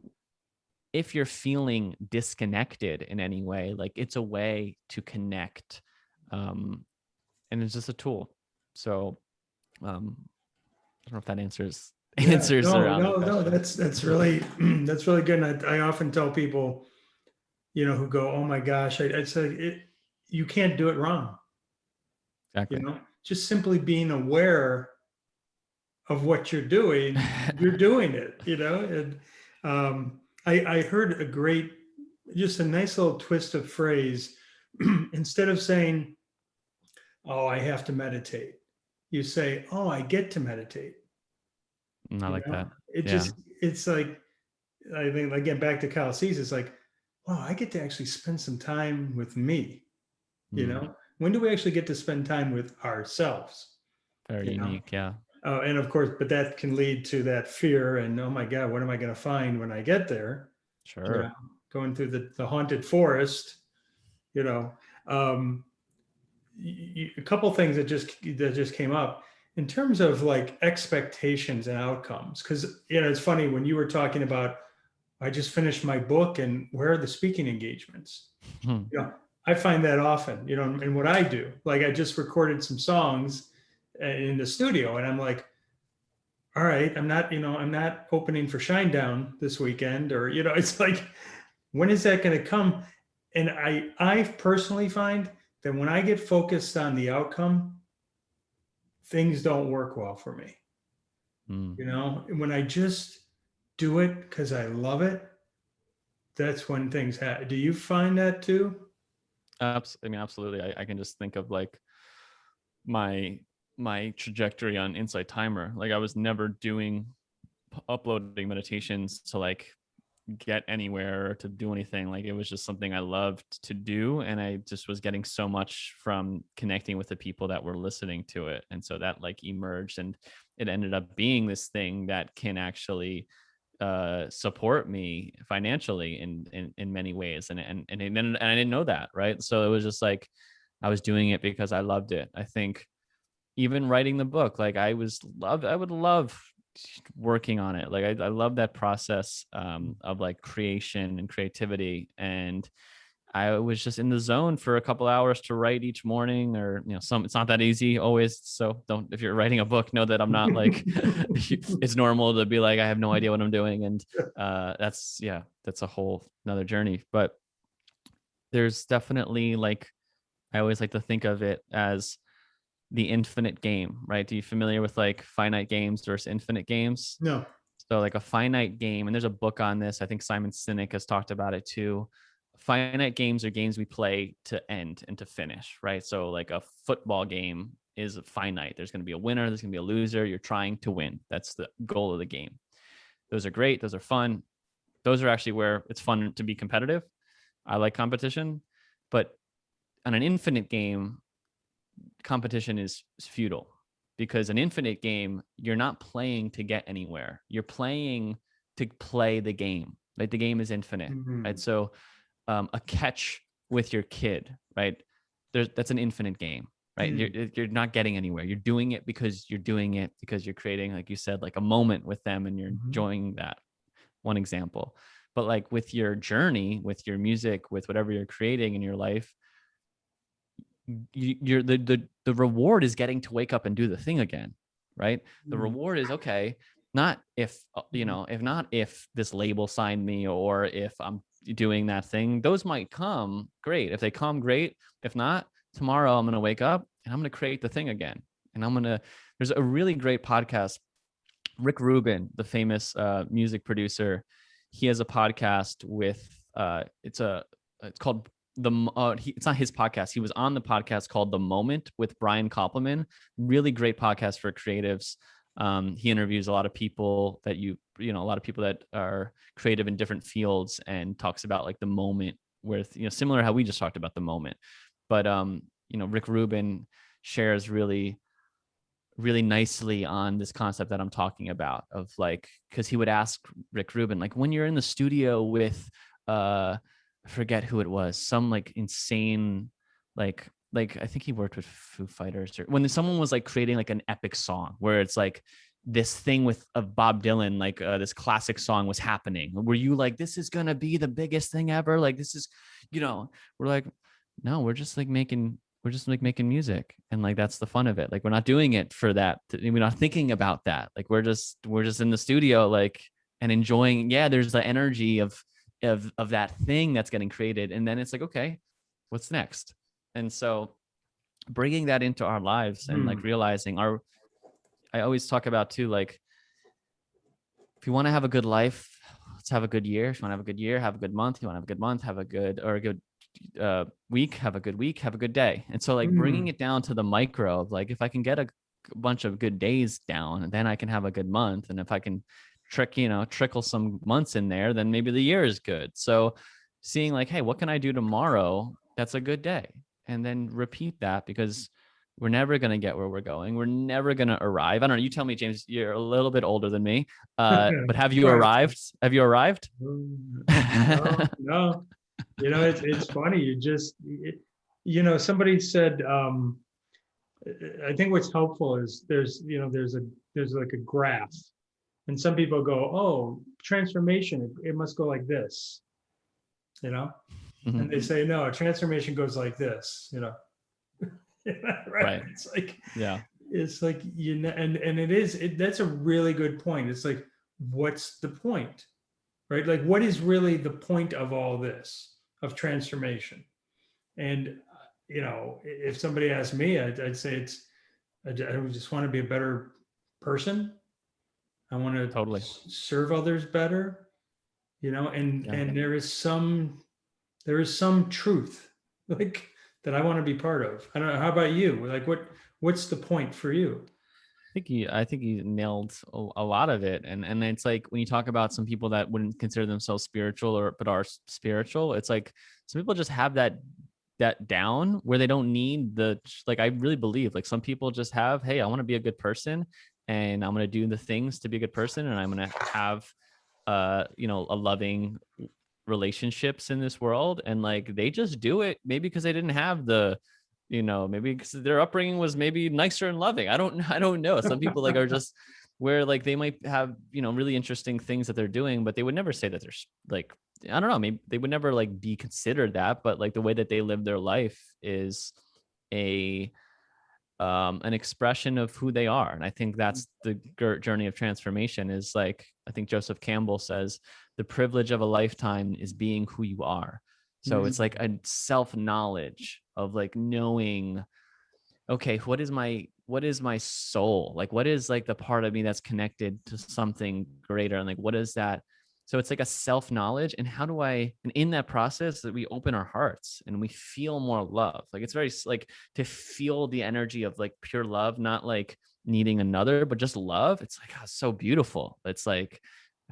Speaker 2: if you're feeling disconnected in any way, like it's a way to connect. Um, and it's just a tool. So I don't know if that answers
Speaker 1: Yeah,
Speaker 2: answers
Speaker 1: no,
Speaker 2: around the
Speaker 1: no, no.
Speaker 2: question.
Speaker 1: That's really that's really good. And I often tell people, who go, "Oh my gosh," I say, you can't do it wrong.
Speaker 2: Exactly.
Speaker 1: Just simply being aware of what you're doing it. And I heard just a nice little twist of phrase. Instead of saying, "Oh, I have to meditate," you say, "Oh, I get to meditate."
Speaker 2: I like that.
Speaker 1: It
Speaker 2: Yeah.
Speaker 1: just it's like, I think, again, back to Kyle Cease, it's like, wow, I get to actually spend some time with me.
Speaker 2: Mm,
Speaker 1: When do we actually get to spend time with ourselves?
Speaker 2: very
Speaker 1: You know,
Speaker 2: unique. Yeah.
Speaker 1: and of course, but that can lead to that fear and, oh my God, what am I going to find when I get there? You know,
Speaker 2: Sure.
Speaker 1: Going through the haunted forest. You know, um, a couple things that just came up in terms of like expectations and outcomes, because it's funny when you were talking about, I just finished my book and where are the speaking engagements?
Speaker 2: Hmm.
Speaker 1: I find that often, in what I do. Like I just recorded some songs in the studio, and I'm like, all right, I'm not opening for Shinedown this weekend, or it's like, when is that going to come? And I personally find that when I get focused on the outcome, things don't work well for me.
Speaker 2: Mm.
Speaker 1: When I just do it because I love it, that's when things happen. Do you find that too?
Speaker 2: I mean, absolutely. I can just think of like my my trajectory on Insight Timer. Like I was never doing uploading meditations to like get anywhere or to do anything. Like it was just something I loved to do. And I just was getting so much from connecting with the people that were listening to it. And so that like emerged, and it ended up being this thing that can actually support me financially in many ways. And I didn't know that. Right. So it was just like, I was doing it because I loved it. I think even writing the book, like I would love working on it. Like I love that process of like creation and creativity. And I was just in the zone for a couple hours to write each morning, or it's not that easy always. So don't, if you're writing a book, know that I'm not like it's normal to be like I have no idea what I'm doing, and that's a whole another journey. But there's definitely like, I always like to think of it as the infinite game, right? Do you familiar with like finite games versus infinite games?
Speaker 1: No.
Speaker 2: So like a finite game, and there's a book on this. I think Simon Sinek has talked about it too. Finite games are games we play to end and to finish, right? So like a football game is finite. There's going to be a winner, there's going to be a loser. You're trying to win. That's the goal of the game. Those are great. Those are fun. Those are actually where it's fun to be competitive. I like competition, but on an infinite game, competition is futile, because an infinite game, you're not playing to get anywhere. You're playing to play the game. Like the game is infinite, right? So a catch with your kid, right? That's an infinite game, right? You're not getting anywhere. You're doing it because you're creating, like you said, like a moment with them, and you're enjoying that. One example. But like with your journey, with your music, with whatever you're creating in your life, you're the reward is getting to wake up and do the thing again, right? The reward is, okay, not if if not if this label signed me, or if I'm doing that thing. Those might come great. If they come, great. If not, tomorrow I'm going to wake up and I'm going to create the thing again. And there's a really great podcast. Rick Rubin, the famous music producer, he has a podcast with it's called it's not his podcast. He was on the podcast called The Moment with Brian Koppelman. Really great podcast for creatives. He interviews a lot of people that a lot of people that are creative in different fields, and talks about like the moment with, similar to how we just talked about the moment. But Rick Rubin shares really nicely on this concept that I'm talking about, of like, because he would ask Rick Rubin, like, when you're in the studio with I forget who it was, some like insane, like I think he worked with Foo Fighters, or when someone was like creating like an epic song where it's like this thing of Bob Dylan, like this classic song was happening. Were you like, this is gonna be the biggest thing ever? Like this is, we're like, no, we're just making music, and like that's the fun of it. Like we're not doing it for that. We're not thinking about that. Like we're just in the studio, like, and enjoying. Yeah, there's the energy of that thing that's getting created, and then it's like, okay, what's next? And so bringing that into our lives, and like realizing I always talk about too, like, if you want to have a good life, let's have a good year. If you want to have a good year, have a good month. You want to have a good month, have a good week, have a good day. And so like bringing it down to the micro of like, if I can get a bunch of good days down, then I can have a good month. And if I can trickle some months in there, then maybe the year is good. So seeing like, hey, what can I do tomorrow that's a good day? And then repeat that, because we're never going to get where we're going. We're never going to arrive. I don't know. You tell me, James, you're a little bit older than me. But have you
Speaker 1: Right.
Speaker 2: arrived? Have you arrived?
Speaker 1: No. It's funny. Somebody said, I think what's helpful is there's like a graph, and some people go, oh, transformation, it must go like this, and they say, no, a transformation goes like this, right?
Speaker 2: Right.
Speaker 1: It's like,
Speaker 2: Yeah.
Speaker 1: and that's a really good point. It's like, what's the point, right? Like, what is really the point of all this, of transformation? And if somebody asked me, I'd say I just want to be a better person. I want to
Speaker 2: Totally.
Speaker 1: serve others better, and
Speaker 2: Yeah.
Speaker 1: there is some truth, like, that I want to be part of. I don't know. How about you? Like, what's the point for you?
Speaker 2: I think you nailed a lot of it. And it's like when you talk about some people that wouldn't consider themselves spiritual or but are spiritual, it's like some people just have that down where they don't need the, like, I really believe like some people just have, hey, I want to be a good person and I'm going to do the things to be a good person and I'm going to have a loving relationships in this world, and like they just do it maybe because they didn't have the, maybe because their upbringing was maybe nicer and loving. I don't know. Some people like are just where like they might have really interesting things that they're doing, but they would never say that they're like, I don't know, maybe they would never like be considered that, but like the way that they live their life is a an expression of who they are. And I think that's the journey of transformation. Is like, I think Joseph Campbell says, the privilege of a lifetime is being who you are. So it's like a self-knowledge of like knowing, okay, what is my soul? Like, what is like the part of me that's connected to something greater? And like, what is that? So it's like a self-knowledge. And how do and in that process that we open our hearts and we feel more love. Like it's very like to feel the energy of like pure love, not like needing another, but just love. It's like, oh, so beautiful. It's like,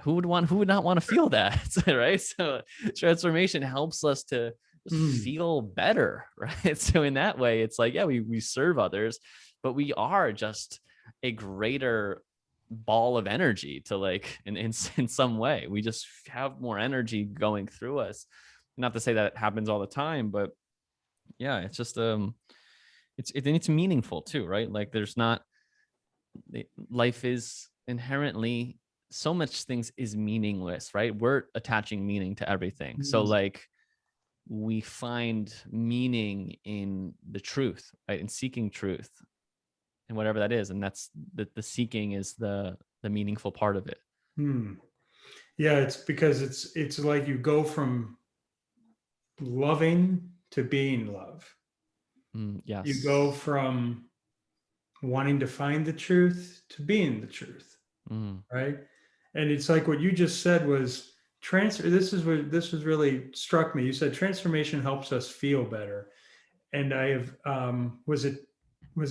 Speaker 2: who would not want to feel that? Right. So transformation helps us to just feel better, right? So in that way, it's like, yeah, we serve others, but we are just a greater ball of energy to like in some way. We just have more energy going through us. Not to say that it happens all the time, but yeah, it's just it's meaningful too, right? Like there's not, life is inherently, so much things is meaningless, right? We're attaching meaning to everything. So like we find meaning in the truth, right? In seeking truth and whatever that is. And that's the seeking is the meaningful part of it.
Speaker 1: Yeah, it's because it's like you go from loving to being love. You go
Speaker 2: Yes.
Speaker 1: from wanting to find the truth to being the truth,
Speaker 2: Mm,
Speaker 1: right? And it's like what you just said was transfer. This was really struck me. You said transformation helps us feel better, and I have was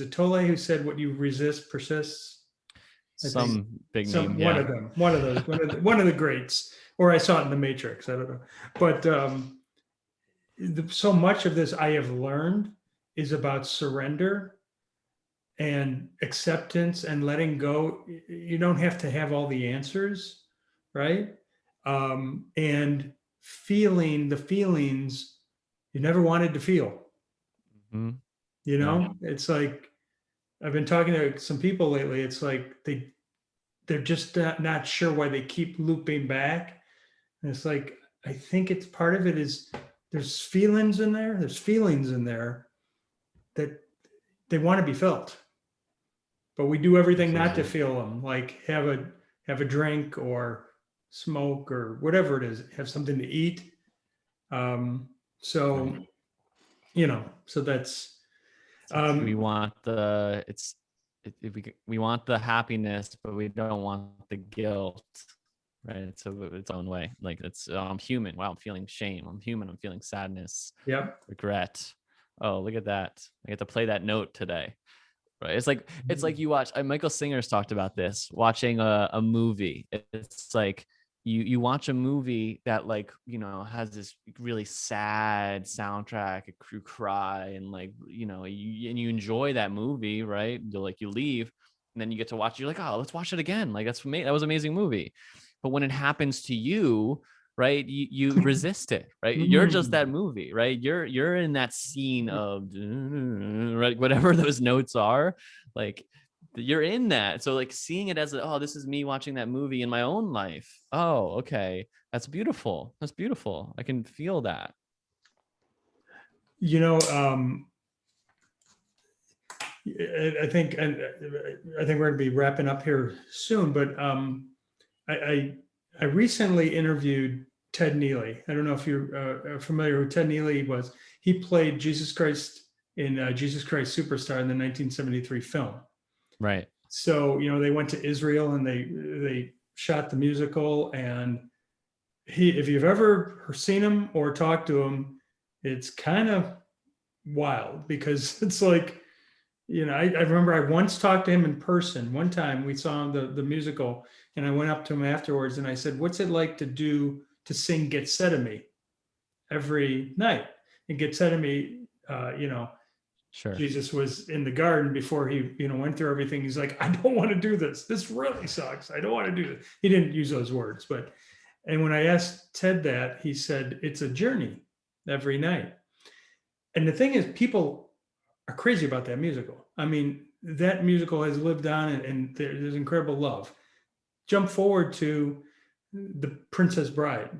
Speaker 1: it Tole who said what you resist persists? I think
Speaker 2: some big name.
Speaker 1: one
Speaker 2: Yeah.
Speaker 1: of them, one of those, one of the greats, or I saw it in the Matrix. I don't know, but so much of this I have learned is about surrender and acceptance and letting go. You don't have to have all the answers, right? And feeling the feelings you never wanted to feel.
Speaker 2: Mm-hmm. Yeah.
Speaker 1: It's like I've been talking to some people lately. It's like they're just not sure why they keep looping back. And it's like I think it's part of it is there's feelings in there. There's feelings in there that they want to be felt, but we do everything not to
Speaker 2: Absolutely.
Speaker 1: feel them, like have a drink or smoke or whatever it is, have something to eat. um, so
Speaker 2: Right.
Speaker 1: so that's
Speaker 2: It's like we
Speaker 1: um,
Speaker 2: want we want the happiness, but we don't want the guilt, right? So its own way. Like it's, I'm human. Wow, I'm feeling shame. I'm human. I'm feeling sadness,
Speaker 1: yep.
Speaker 2: regret. Oh, look at that. I get to play that note today. Right. It's like you watch, Michael Singer's talked about this, watching a movie. It's like you watch a movie that like, has this really sad soundtrack, you cry and like, you enjoy that movie, right? You leave and then you get to watch, you're like, oh, let's watch it again. Like that was an amazing movie. But when it happens to you, right, you resist it, right? You're just that
Speaker 1: Mm.
Speaker 2: movie, right? You're in that scene of right, whatever those notes are, like you're in that. So like seeing it as oh, this is me watching that movie in my own life. Oh, okay, that's beautiful. That's beautiful. I can feel that.
Speaker 1: you know um, I think I think we're going to be wrapping up here soon, but I, I I recently interviewed Ted Neely. I don't know if you're familiar with Ted Neely was. He played Jesus Christ in Jesus Christ Superstar in the 1973 film.
Speaker 2: Right.
Speaker 1: So they went to Israel and they shot the musical. And if you've ever seen him or talked to him, it's kind of wild because it's like I remember I once talked to him in person. One time we saw the musical, and I went up to him afterwards and I said, "What's it like to sing Get Set of Me every night?" And Get Set of Me,
Speaker 2: Sure.
Speaker 1: Jesus was in the garden before he, went through everything. He's like, "I don't want to do this. This really sucks. I don't want to do this." He didn't use those words, but and when I asked Ted that, he said, "It's a journey every night." And the thing is, people are crazy about that musical. I mean, that musical has lived on, and there's incredible love. Jump forward to The Princess Bride.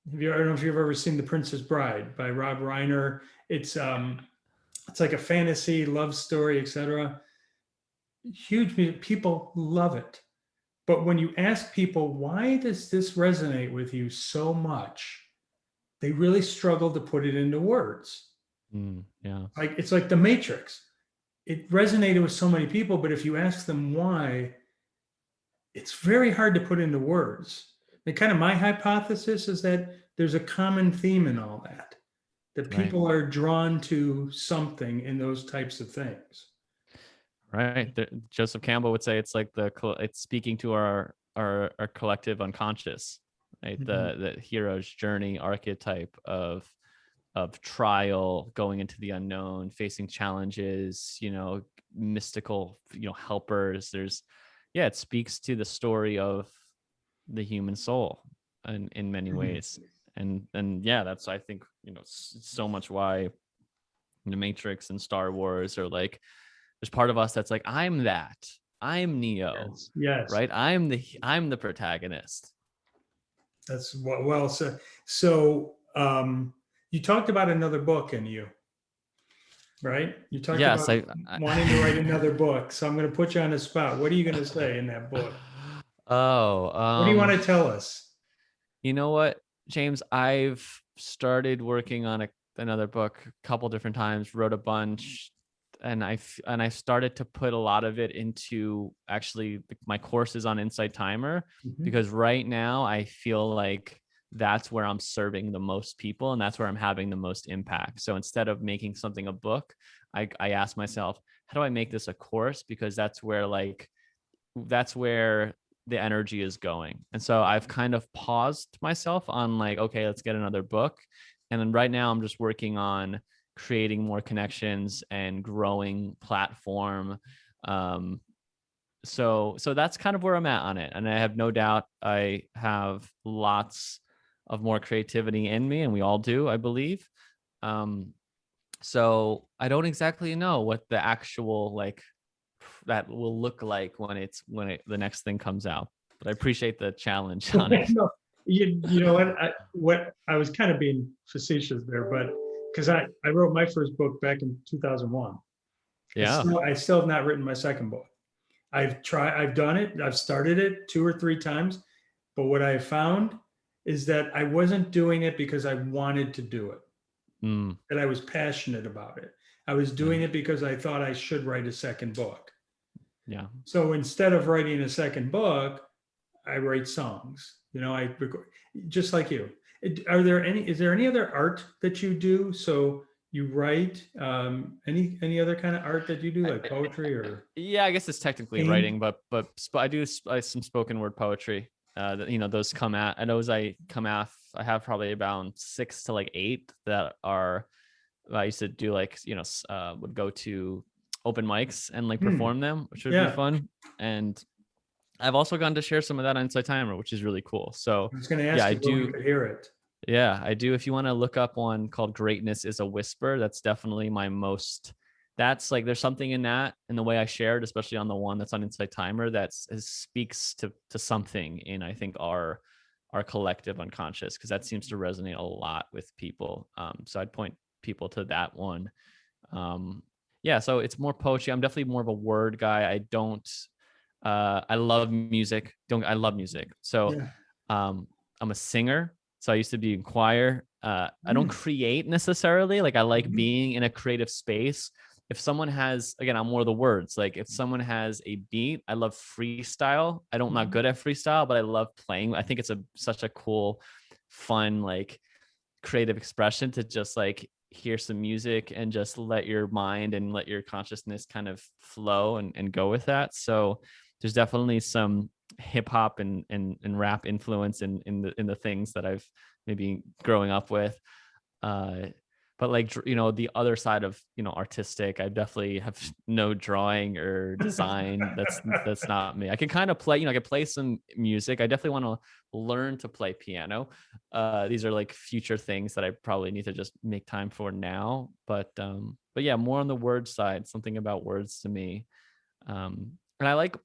Speaker 1: I don't know if you've ever seen The Princess Bride by Rob Reiner. It's like a fantasy love story, etc. Huge music. People love it. But when you ask people, why does this resonate with you so much? They really struggle to put it into words.
Speaker 2: Yeah.
Speaker 1: Like it's like The Matrix. It resonated with so many people, but if you ask them why, it's very hard to put into words. And kind of my hypothesis is that there's a common theme in all that
Speaker 2: Right.
Speaker 1: people are drawn to something in those types of things.
Speaker 2: Right. Joseph Campbell would say it's like it's speaking to our collective unconscious, right?
Speaker 1: Mhm.
Speaker 2: The hero's journey archetype of trial, going into the unknown, facing challenges, mystical, helpers. It speaks to the story of the human soul in many
Speaker 1: Mhm.
Speaker 2: ways. And yeah, that's, I think, so much why the Matrix and Star Wars are like, there's part of us that's like, I'm Neo,
Speaker 1: Yes. Yes.
Speaker 2: right? I'm the protagonist.
Speaker 1: That's well said. So, you talked about another book in you, right? You talked about
Speaker 2: Yes,
Speaker 1: wanting to write another book. So I'm going to put you on the spot. What are you going to say in that book?
Speaker 2: oh,
Speaker 1: What do you want to tell us?
Speaker 2: you know what, James? I've started working on another book a couple different times, wrote a bunch, and I started to put a lot of it into actually my courses on Insight Timer,
Speaker 1: Mhm.
Speaker 2: because right now I feel like that's where I'm serving the most people and that's where I'm having the most impact. So instead of making something a book, I ask myself, how do I make this a course? Because that's where the energy is going. And so I've kind of paused myself on like, okay, let's get another book. And then right now I'm just working on creating more connections and growing platform. Um, so that's kind of where I'm at on it. And I have no doubt I have lots of more creativity in me, and we all do, I believe. Um, so I don't exactly know what the actual like that will look like the next thing comes out. But I appreciate the challenge on it.
Speaker 1: No, you know what I was kind of being facetious there, but because I wrote my first book back in 2001.
Speaker 2: Yeah.
Speaker 1: I still have not written my second book. I've done it, I've started it 2 or 3 times, but what I found is that I wasn't doing it because I wanted to do it,
Speaker 2: Mm,
Speaker 1: that I was passionate about it. I was
Speaker 2: yeah.
Speaker 1: doing it because I thought I should write a second book.
Speaker 2: Yeah.
Speaker 1: So instead of writing a second book, I write songs. I record just like you. Is there any other art that you do? So you write any other kind of art that you do,
Speaker 2: I,
Speaker 1: like poetry or
Speaker 2: yeah, I guess it's technically
Speaker 1: paint?
Speaker 2: writing, but I do some spoken word poetry. Those come out. I know as I come out, I have probably about 6 to 8 that are. I used to do like would go to open mics and like
Speaker 1: Hmm.
Speaker 2: perform them, which would be
Speaker 1: Yeah,
Speaker 2: fun. And I've also gotten to share some of that on Insight Timer, which is really cool. So
Speaker 1: I was going to
Speaker 2: yeah,
Speaker 1: ask
Speaker 2: I
Speaker 1: you where we
Speaker 2: do.
Speaker 1: could hear it.
Speaker 2: Yeah, I do. If you want to look up one called Greatness is a Whisper, that's definitely my most. That's like there's something in that and the way I shared, especially on the one that's on Insight Timer, that speaks to something in, I think, our collective unconscious, because that seems to resonate a lot with people. So I'd point people to that one. Um, yeah, so it's more poetry. I'm definitely more of a word guy. I don't. I love music. Don't I love music? So
Speaker 1: Yeah.
Speaker 2: I'm a singer, so I used to be in choir. I don't
Speaker 1: Hmm.
Speaker 2: create necessarily. Like I like
Speaker 1: Mhm.
Speaker 2: being in a creative space. If someone has, again, I'm more of the words. Like if someone has a beat, I love freestyle. I'm not
Speaker 1: Mhm.
Speaker 2: good at freestyle, but I love playing. I think it's such a cool, fun, like creative expression to just like hear some music and just let your mind and let your consciousness kind of flow and go with that. So there's definitely some hip hop and rap influence in the things that I've maybe growing up with. Uh, but like, the other side of, artistic, I definitely have no drawing or design. That's not me. I can kind of play, I can play some music. I definitely want to learn to play piano. These are like future things that I probably need to just make time for now. But yeah, more on the word side, something about words to me. And I like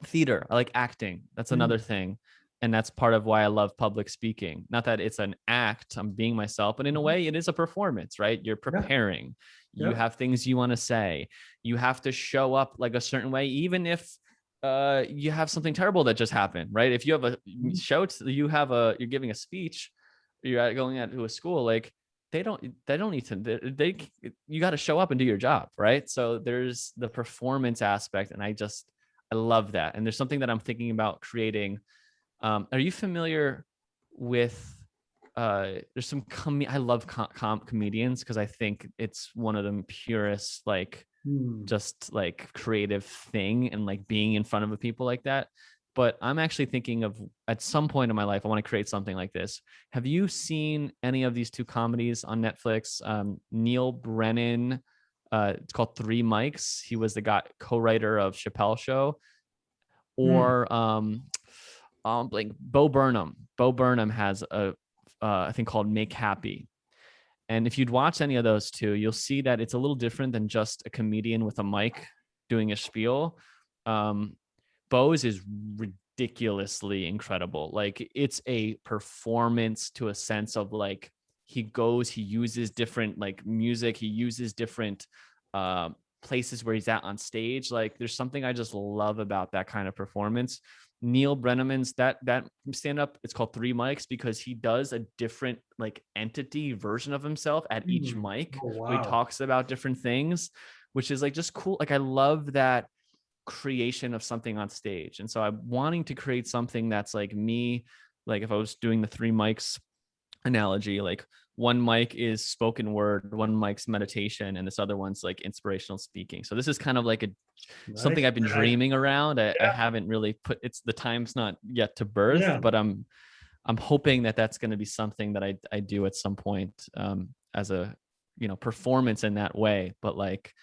Speaker 2: theater. I like acting. That's
Speaker 1: Mm,
Speaker 2: another thing. And that's part of why I love public speaking. Not that it's an act, I'm being myself, but in a
Speaker 1: mhm.
Speaker 2: way, it is a performance, right? You're
Speaker 1: Yeah,
Speaker 2: preparing. You
Speaker 1: yeah.
Speaker 2: have things you want to say. You have to show up like a certain way, even if you have something terrible that just happened, right? If you have a
Speaker 1: Mhm.
Speaker 2: show, you're giving a speech, going out to a school, like they don't need to, you got to show up and do your job, right? So there's the performance aspect, and I love that. And there's something that I'm thinking about creating. Are you familiar with? There's some I love comedians because I think it's one of the purest, like,
Speaker 1: Mm.
Speaker 2: just like creative thing, and like being in front of people like that. But I'm actually thinking of, at some point in my life, I want to create something like this. Have you seen any of these two comedies on Netflix? Neil Brennan, it's called Three Mics. He was the guy co-writer of Chappelle Show.
Speaker 1: Mm.
Speaker 2: Or like Bo Burnham. Bo Burnham has a thing called Make Happy. And if you'd watch any of those two, you'll see that it's a little different than just a comedian with a mic doing a spiel. Um, Bo's is ridiculously incredible. Like, it's a performance, to a sense of like, he uses different like music, he uses different uh, places where he's at on stage. Like, there's something I just love about that kind of performance. Neil Brenneman's that stand up, it's called Three Mics, because he does a different like entity version of himself at each
Speaker 1: Mm.
Speaker 2: mic,
Speaker 1: Oh,
Speaker 2: where he
Speaker 1: wow.
Speaker 2: talks about different things, which is like just cool. Like, I love that creation of something on stage. And so I'm wanting to create something that's like me, like if I was doing the Three Mics analogy, like one mic is spoken word, one mic's meditation, and this other one's like inspirational speaking. So this is kind of like something
Speaker 1: Nice.
Speaker 2: I've been
Speaker 1: I,
Speaker 2: dreaming around. I
Speaker 1: yeah,
Speaker 2: haven't really it's the time's not yet to birth,
Speaker 1: yeah.
Speaker 2: but I'm hoping that that's going to be something that I do at some point, as a, performance in that way. But like,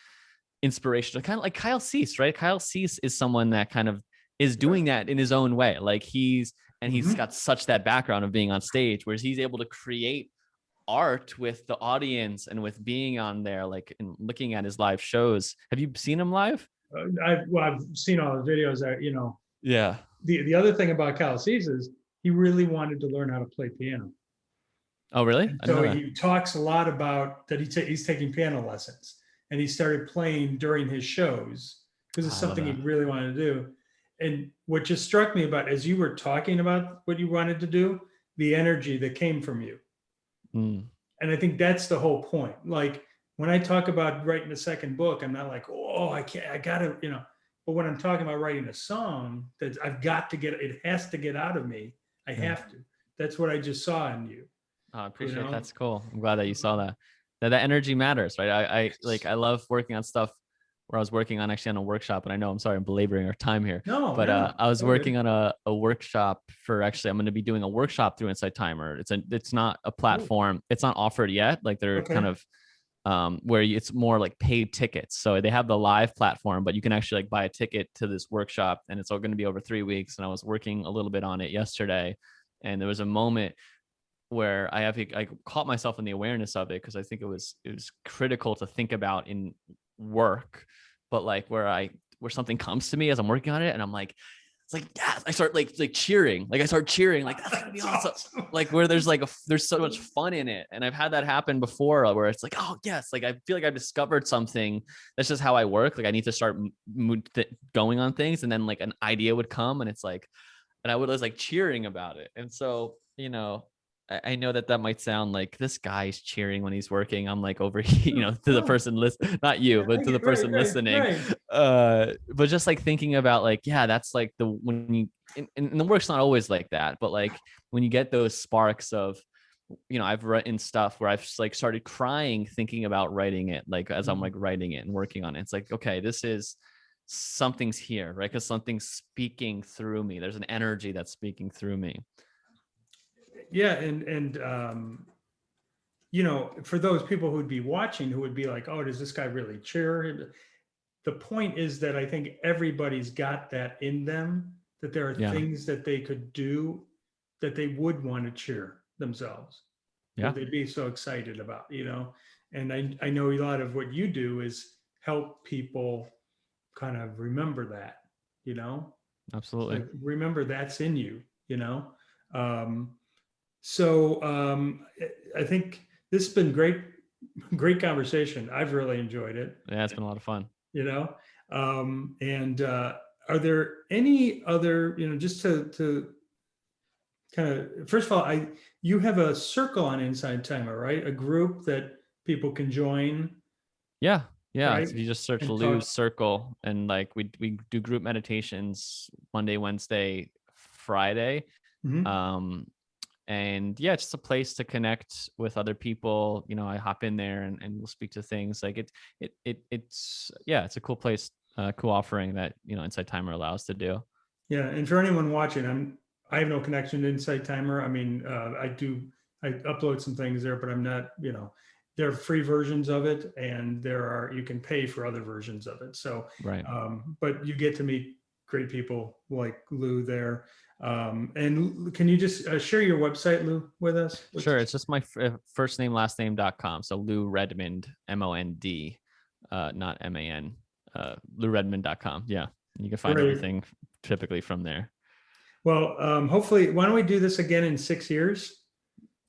Speaker 2: inspirational, kind of like Kyle Cease, right? Kyle Cease is someone that kind of is
Speaker 1: Yeah.
Speaker 2: doing that in his own way. Like, he's
Speaker 1: Mhm.
Speaker 2: got such that background of being on stage, whereas he's able to create art with the audience and with being on there, like, and looking at his live shows. Have you seen him live?
Speaker 1: I've seen all the videos that,
Speaker 2: Yeah.
Speaker 1: the other thing about Calasis is he really wanted to learn how to play piano.
Speaker 2: Oh, really?
Speaker 1: And
Speaker 2: I didn't
Speaker 1: so
Speaker 2: know that.
Speaker 1: he talks a lot about that he's taking piano lessons, and he started playing during his shows because
Speaker 2: Oh,
Speaker 1: it's
Speaker 2: I love
Speaker 1: something he
Speaker 2: that.
Speaker 1: really wanted to do. And what just struck me about, as you were talking about what you wanted to do, the energy that came from you.
Speaker 2: Mm,
Speaker 1: And I think that's the whole point. Like, when I talk about writing a second book, I'm not like, oh, I can't, I gotta, but when I'm talking about writing a song, that I've got to get, it has to get out of me. I
Speaker 2: yeah.
Speaker 1: have to. That's what I just saw in you,
Speaker 2: Oh, I
Speaker 1: you
Speaker 2: appreciate that.
Speaker 1: know?
Speaker 2: That's cool. I'm glad that you saw that. That energy matters, right? I love working on stuff where I was working on, actually, on a workshop. And I know, I'm sorry, I'm belaboring our time here,
Speaker 1: No,
Speaker 2: but
Speaker 1: yeah,
Speaker 2: I was
Speaker 1: go ahead.
Speaker 2: working on a workshop for, actually, I'm going to be doing a workshop through Insight Timer. It's not a
Speaker 1: Oh,
Speaker 2: platform. It's not offered yet. Like, they're kind
Speaker 1: okay.
Speaker 2: of where it's more like paid tickets. So they have the live platform, but you can actually like buy a ticket to this workshop, and it's all going to be over 3 weeks. And I was working a little bit on it yesterday, and there was a moment where I caught myself in the awareness of it, because I think it was critical to think about in work, but like where something comes to me as I'm working on it, and I'm like, it's like, yeah, I start like cheering, like I start cheering, like that's gonna be
Speaker 1: That's
Speaker 2: awesome.
Speaker 1: awesome.
Speaker 2: Like, where there's so much fun in it, and I've had that happen before, where it's like, oh yes, like I feel like I've discovered something. That's just how I work. Like, I need to start going on things, and then like an idea would come, and it's like, and I was like cheering about it. And so, I know that that might sound like this guy's cheering when he's working. I'm like over here,
Speaker 1: No,
Speaker 2: to the
Speaker 1: no.
Speaker 2: person listen, not you,
Speaker 1: Yeah,
Speaker 2: but
Speaker 1: I
Speaker 2: to the
Speaker 1: get right,
Speaker 2: person
Speaker 1: right,
Speaker 2: listening.
Speaker 1: right.
Speaker 2: But just like thinking about like, yeah, that's like when you, and the work's not always like that, but like when you get those sparks of I've written stuff where I've just like started crying thinking about writing it, like as I'm
Speaker 1: Mhm.
Speaker 2: like writing it and working on it. It's like, okay, this is something's here, right? Because something's speaking through me. There's an energy that's speaking through me.
Speaker 1: Yeah, and for those people who would be watching, who would be like, "Oh, does this guy really cheer?" The point is that I think everybody's got that in them, that there are
Speaker 2: Yeah.
Speaker 1: things that they could do that they would want to cheer themselves, that
Speaker 2: Yeah,
Speaker 1: they'd be so excited about. And I know a lot of what you do is help people kind of remember that, you know, it's
Speaker 2: absolutely.
Speaker 1: like, remember that's in you, you know? Um, so I think this has been great, great conversation. I've really enjoyed it,
Speaker 2: Yeah, it's been a lot of fun.
Speaker 1: you know? And are there any other, just to kind of, first of all, you have a circle on Inside Timer, right? A group that people can join,
Speaker 2: Yeah. Yeah.
Speaker 1: right?
Speaker 2: If you just search
Speaker 1: And
Speaker 2: Lou's
Speaker 1: talk.
Speaker 2: circle, and like we do group meditations Monday, Wednesday, Friday.
Speaker 1: Mhm.
Speaker 2: Um, and yeah, it's just a place to connect with other people. I hop in there and we'll speak to things like it's yeah, it's a cool place, cool offering that, Inside Timer allows to do.
Speaker 1: Yeah, and for anyone watching, I have no connection to Insight Timer. I mean, I upload some things there, but I'm not, there are free versions of it, and you can pay for other versions of it. So,
Speaker 2: Right.
Speaker 1: but you get to meet great people like Lou there. And can you just share your website, Lou, with us?
Speaker 2: Sure. It's just my first name, last name.com. So Lou Redmond, MOND, not MAN, LouRedmond.com. Yeah. You can find
Speaker 1: Great.
Speaker 2: everything typically from there.
Speaker 1: Well, hopefully, why don't we do this again in 6 years?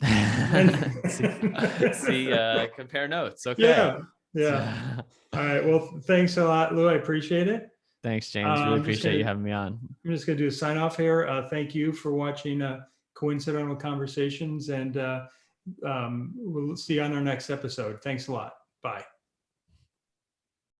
Speaker 1: And
Speaker 2: see, compare notes. Okay.
Speaker 1: yeah, yeah. All right. Well, thanks a lot, Lou. I appreciate it.
Speaker 2: Thanks, James. Really
Speaker 1: I'm just
Speaker 2: appreciate you
Speaker 1: gonna
Speaker 2: having me on.
Speaker 1: I'm just gonna do a sign off here. Thank you for watching Coincidental Conversations, and we'll see you on our next episode. Thanks a lot. Bye.